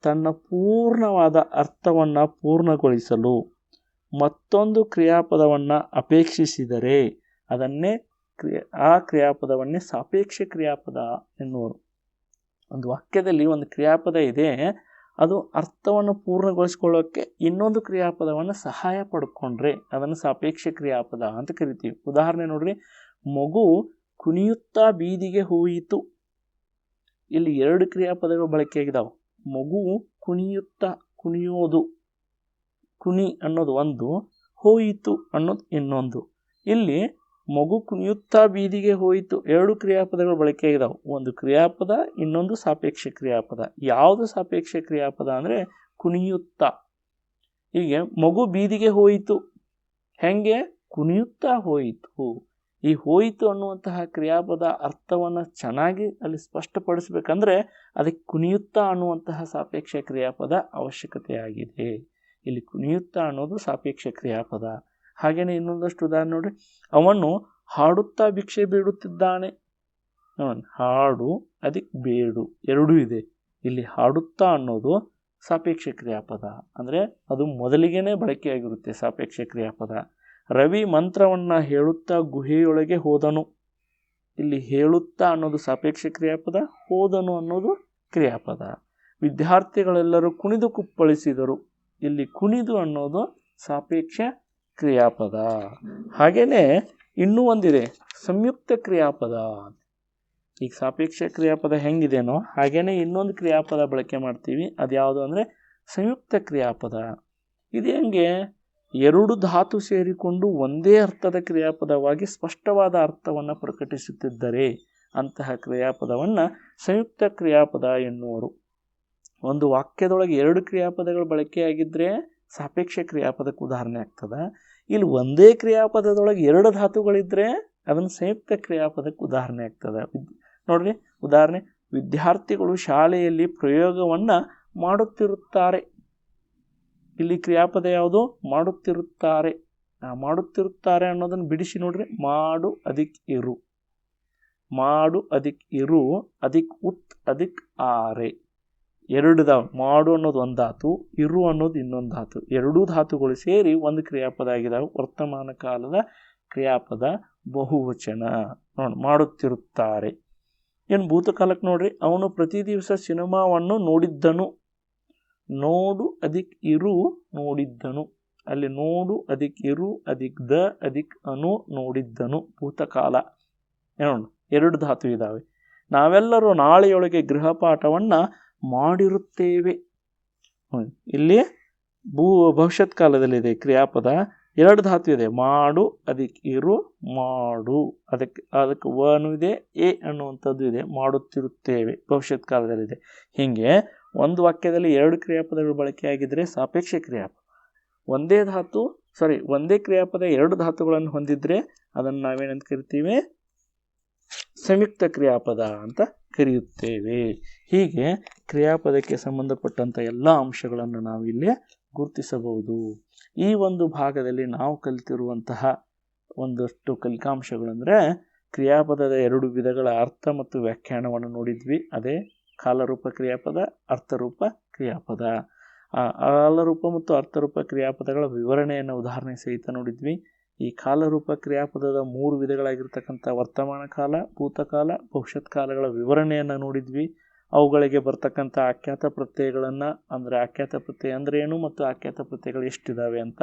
ತನ್ನ ಪೂರ್ಣವಾದ ಅರ್ಥವನ್ನು ಪೂರ್ಣಗೊಳಿಸಲು ಮತ್ತೊಂದು ಕ್ರಿಯಾಪದವನ್ನು ಅಪೇಕ್ಷಿಸಿದರೆ ಅದನ್ನೇ ಆ ಕ್ರಿಯಾಪದವನ್ನೇ ಸಾಪೇಕ್ಷ ಕ್ರಿಯಾಪದ ಎನ್ನುವರು. ಒಂದು ವಾಕ್ಯದಲ್ಲಿ ಒಂದು ಕ್ರಿಯಾಪದ ಇದೆ, ಅದು ಅರ್ಥವನ್ನು ಪೂರ್ಣಗೊಳಿಸ್ಕೊಳ್ಳೋಕ್ಕೆ ಇನ್ನೊಂದು ಕ್ರಿಯಾಪದವನ್ನು ಸಹಾಯ ಪಡ್ಕೊಂಡ್ರೆ ಅದನ್ನು ಸಾಪೇಕ್ಷ ಕ್ರಿಯಾಪದ ಅಂತ ಕರಿತೀವಿ. ಉದಾಹರಣೆ ನೋಡ್ರಿ, ಮಗು ಕುಣಿಯುತ್ತಾ ಬೀದಿಗೆ ಹೋಯಿತು. ಇಲ್ಲಿ 2 ಕ್ರಿಯಾಪದಗಳು ಬಳಕೆಯಾಗಿದ್ದಾವೆ. ಮಗು ಕುಣಿಯುತ್ತಾ, ಕುಣಿಯೋದು, ಕುಣಿ ಅನ್ನೋದು ಒಂದು, ಹೋಯಿತು ಅನ್ನೋದು ಇನ್ನೊಂದು. ಇಲ್ಲಿ ಮಗು ಕುಣಿಯುತ್ತಾ ಬೀದಿಗೆ ಹೋಯಿತು 2 ಕ್ರಿಯಾಪದಗಳು ಬಳಕೆಯಾಗಿದ್ದಾವೆ. ಒಂದು ಕ್ರಿಯಾಪದ, ಇನ್ನೊಂದು ಸಾಪೇಕ್ಷ ಕ್ರಿಯಾಪದ. ಯಾವುದು ಸಾಪೇಕ್ಷ ಕ್ರಿಯಾಪದ ಅಂದರೆ ಕುಣಿಯುತ್ತಾ. ಹೀಗೆ ಮಗು ಬೀದಿಗೆ ಹೋಯಿತು, ಹೆಂಗೆ? ಕುಣಿಯುತ್ತಾ ಹೋಯಿತು. ಈ ಹೋಯಿತು ಅನ್ನುವಂತಹ ಕ್ರಿಯಾಪದ ಅರ್ಥವನ್ನು ಚೆನ್ನಾಗಿ ಅಲ್ಲಿ ಸ್ಪಷ್ಟಪಡಿಸ್ಬೇಕಂದ್ರೆ ಅದಕ್ಕೆ ಕುಣಿಯುತ್ತಾ ಅನ್ನುವಂತಹ ಸಾಪೇಕ್ಷ ಕ್ರಿಯಾಪದ ಅವಶ್ಯಕತೆಯಾಗಿದೆ. ಇಲ್ಲಿ ಕುಣಿಯುತ್ತಾ ಅನ್ನೋದು ಸಾಪೇಕ್ಷ ಕ್ರಿಯಾಪದ. ಹಾಗೆಯೇ ಇನ್ನೊಂದಷ್ಟು ಉದಾಹರಣೆ ನೋಡ್ರಿ, ಅವನು ಹಾಡುತ್ತಾ ಭಿಕ್ಷೆ ಬೇಡುತ್ತಿದ್ದಾನೆ. ಹಾಡು ಅದಕ್ಕೆ ಬೇಡು ಎರಡೂ ಇದೆ. ಇಲ್ಲಿ ಹಾಡುತ್ತಾ ಅನ್ನೋದು ಸಾಪೇಕ್ಷ ಕ್ರಿಯಾಪದ, ಅಂದರೆ ಅದು ಮೊದಲಿಗೆನೇ ಬಳಕೆಯಾಗಿರುತ್ತೆ ಸಾಪೇಕ್ಷ ಕ್ರಿಯಾಪದ. ರವಿ ಮಂತ್ರವನ್ನು ಹೇಳುತ್ತಾ ಗುಹೆಯೊಳಗೆ ಹೋದನು. ಇಲ್ಲಿ ಹೇಳುತ್ತಾ ಅನ್ನೋದು ಸಾಪೇಕ್ಷ ಕ್ರಿಯಾಪದ, ಹೋದನು ಅನ್ನೋದು ಕ್ರಿಯಾಪದ. ವಿದ್ಯಾರ್ಥಿಗಳೆಲ್ಲರೂ ಕುಣಿದು ಕುಪ್ಪಳಿಸಿದರು. ಇಲ್ಲಿ ಕುಣಿದು ಅನ್ನೋದು ಸಾಪೇಕ್ಷ ಕ್ರಿಯಾಪದ. ಹಾಗೆಯೇ ಇನ್ನೂ ಒಂದಿದೆ, ಸಂಯುಕ್ತ ಕ್ರಿಯಾಪದ. ಈಗ ಸಾಪೇಕ್ಷ ಕ್ರಿಯಾಪದ ಹೆಂಗಿದೆನೋ ಹಾಗೇನೆ ಇನ್ನೊಂದು ಕ್ರಿಯಾಪದ ಬಳಕೆ ಮಾಡ್ತೀವಿ. ಅದು ಯಾವುದು ಅಂದರೆ ಸಂಯುಕ್ತ ಕ್ರಿಯಾಪದ. ಇದು ಹೆಂಗೆ? 2 ಧಾತು ಸೇರಿಕೊಂಡು ಒಂದೇ ಅರ್ಥದ ಕ್ರಿಯಾಪದವಾಗಿ ಸ್ಪಷ್ಟವಾದ ಅರ್ಥವನ್ನು ಪ್ರಕಟಿಸುತ್ತಿದ್ದರೆ ಅಂತಹ ಕ್ರಿಯಾಪದವನ್ನು ಸಂಯುಕ್ತ ಕ್ರಿಯಾಪದ ಎನ್ನುವರು. ಒಂದು ವಾಕ್ಯದೊಳಗೆ 2 ಕ್ರಿಯಾಪದಗಳು ಬಳಕೆಯಾಗಿದ್ದರೆ ಸಾಪೇಕ್ಷ ಕ್ರಿಯಾಪದಕ್ಕೆ ಉದಾಹರಣೆ ಆಗ್ತದೆ. ಇಲ್ಲಿ ಒಂದೇ ಕ್ರಿಯಾಪದದೊಳಗೆ 2 ಧಾತುಗಳಿದ್ದರೆ ಅದನ್ನು ಸಂಯುಕ್ತ ಕ್ರಿಯಾಪದಕ್ಕೆ ಉದಾಹರಣೆ ಆಗ್ತದೆ. ನೋಡ್ರಿ, ಉದಾಹರಣೆ, ವಿದ್ಯಾರ್ಥಿಗಳು ಶಾಲೆಯಲ್ಲಿ ಪ್ರಯೋಗವನ್ನು ಮಾಡುತ್ತಿರುತ್ತಾರೆ. ಇಲ್ಲಿ ಕ್ರಿಯಾಪದ ಯಾವುದು? ಮಾಡುತ್ತಿರುತ್ತಾರೆ. ಮಾಡುತ್ತಿರುತ್ತಾರೆ ಅನ್ನೋದನ್ನು ಬಿಡಿಸಿ ನೋಡ್ರಿ. ಮಾಡು ಅದಕ್ಕೆ ಇರು, ಮಾಡು ಅದಕ್ಕೆ ಇರು, ಅದಕ್ಕೆ ಉತ್ ಅದಕ್ಕೆ ಆರೆ. 2 ಮಾಡು ಅನ್ನೋದು ಒಂದು ಧಾತು, ಇರು ಅನ್ನೋದು ಇನ್ನೊಂದು ಧಾತು. 2 ಧಾತುಗಳು ಸೇರಿ ಒಂದು ಕ್ರಿಯಾಪದ ಆಗಿದಾವೆ. ವರ್ತಮಾನ ಕಾಲದ ಕ್ರಿಯಾಪದ ಬಹುವಚನ. ನೋಡಿ, ಮಾಡುತ್ತಿರುತ್ತಾರೆ. ಏನು ಭೂತಕಾಲಕ್ಕೆ ನೋಡ್ರಿ, ಅವನು ಪ್ರತಿ ದಿವಸ ಸಿನಿಮಾವನ್ನು ನೋಡಿದ್ದನು. ನೋಡು ಅದಕ್ಕೆ ಇರು, ನೋಡಿದ್ದನು. ಅಲ್ಲಿ ನೋಡು ಅದಕ್ಕೆ ಇರು, ಅದಕ್ಕೆ ದ ಅದಕ್ಕೆ ಅನು, ನೋಡಿದ್ದನು. ಭೂತಕಾಲ. ಏನೋಣ 2 ಧಾತು ಇದ್ದಾವೆ. ನಾವೆಲ್ಲರೂ ನಾಳೆಯೊಳಗೆ ಗೃಹಪಾಠವನ್ನು ಮಾಡಿರುತ್ತೇವೆ. ಇಲ್ಲಿ ಭವಿಷ್ಯತ್ ಕಾಲದಲ್ಲಿದೆ ಕ್ರಿಯಾಪದ. 2 ಧಾತು ಇದೆ. ಮಾಡು ಅದಕ್ಕೆ ಇರು, ಮಾಡು ಅದಕ್ಕೆ ವನು ಇದೆ, ಎ ಅನ್ನುವಂಥದ್ದು ಇದೆ. ಮಾಡುತ್ತಿರುತ್ತೇವೆ ಭವಿಷ್ಯತ್ ಕಾಲದಲ್ಲಿದೆ. ಹೀಗೆ ಒಂದು ವಾಕ್ಯದಲ್ಲಿ 2 ಕ್ರಿಯಾಪದಗಳು ಬಳಕೆಯಾಗಿದ್ದರೆ ಸಾಪೇಕ್ಷ ಕ್ರಿಯಾಪದ. ಒಂದೇ ಕ್ರಿಯಾಪದ 2 ಧಾತುಗಳನ್ನು ಹೊಂದಿದ್ರೆ ಅದನ್ನು ನಾವೇನಂತ ಕರಿತೀವಿ? ಸಂಯುಕ್ತ ಕ್ರಿಯಾಪದ ಅಂತ ಕರೆಯುತ್ತೇವೆ. ಹೀಗೆ ಕ್ರಿಯಾಪದಕ್ಕೆ ಸಂಬಂಧಪಟ್ಟಂಥ ಎಲ್ಲ ಅಂಶಗಳನ್ನು ನಾವು ಇಲ್ಲಿ ಗುರುತಿಸಬಹುದು. ಈ ಒಂದು ಭಾಗದಲ್ಲಿ ನಾವು ಕಲಿತಿರುವಂತಹ ಒಂದಷ್ಟು ಕಲಿಕಾಂಶಗಳಂದರೆ ಕ್ರಿಯಾಪದದ 2 ವಿಧಗಳ ಅರ್ಥ ಮತ್ತು ವ್ಯಾಖ್ಯಾನವನ್ನು ನೋಡಿದ್ವಿ. ಅದೇ ಕಾಲರೂಪ ಕ್ರಿಯಾಪದ, ಅರ್ಥರೂಪ ಕ್ರಿಯಾಪದ. ಕಾಲರೂಪ ಮತ್ತು ಅರ್ಥರೂಪ ಕ್ರಿಯಾಪದಗಳ ವಿವರಣೆಯನ್ನು ಉದಾಹರಣೆ ಸಹಿತ ನೋಡಿದ್ವಿ. ಈ ಕಾಲರೂಪ ಕ್ರಿಯಾಪದದ 3 ವಿಧಗಳಾಗಿರ್ತಕ್ಕಂಥ ವರ್ತಮಾನ ಕಾಲ, ಭೂತಕಾಲ, ಭವಿಷ್ಯತ್ ಕಾಲಗಳ ವಿವರಣೆಯನ್ನು ನೋಡಿದ್ವಿ. ಅವುಗಳಿಗೆ ಬರ್ತಕ್ಕಂಥ ಆಖ್ಯಾತ ಪ್ರತ್ಯಯಗಳನ್ನು, ಅಂದರೆ ಆಖ್ಯಾತ ಪ್ರತ್ಯಯ ಅಂದರೆ ಏನು ಮತ್ತು ಆಖ್ಯಾತ ಪ್ರತ್ಯಯಗಳು ಎಷ್ಟಿದ್ದಾವೆ ಅಂತ.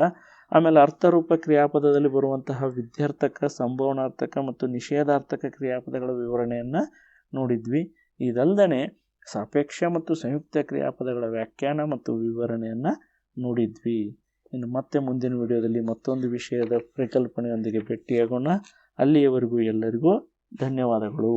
ಆಮೇಲೆ ಅರ್ಥರೂಪ ಕ್ರಿಯಾಪದದಲ್ಲಿ ಬರುವಂತಹ ವಿಧ್ಯರ್ಥಕ, ಸಂಭವನಾರ್ಥಕ ಮತ್ತು ನಿಷೇಧಾರ್ಥಕ ಕ್ರಿಯಾಪದಗಳ ವಿವರಣೆಯನ್ನು ನೋಡಿದ್ವಿ. ಇದಲ್ಲದೆ ಸಾಪೇಕ್ಷ ಮತ್ತು ಸಂಯುಕ್ತ ಕ್ರಿಯಾಪದಗಳ ವ್ಯಾಖ್ಯಾನ ಮತ್ತು ವಿವರಣೆಯನ್ನು ನೋಡಿದ್ವಿ. ಇನ್ನು ಮತ್ತೆ ಮುಂದಿನ ವಿಡಿಯೋದಲ್ಲಿ ಮತ್ತೊಂದು ವಿಷಯದ ಪರಿಕಲ್ಪನೆಯೊಂದಿಗೆ ಭೇಟಿಯಾಗೋಣ. ಅಲ್ಲಿಯವರೆಗೂ ಎಲ್ಲರಿಗೂ ಧನ್ಯವಾದಗಳು.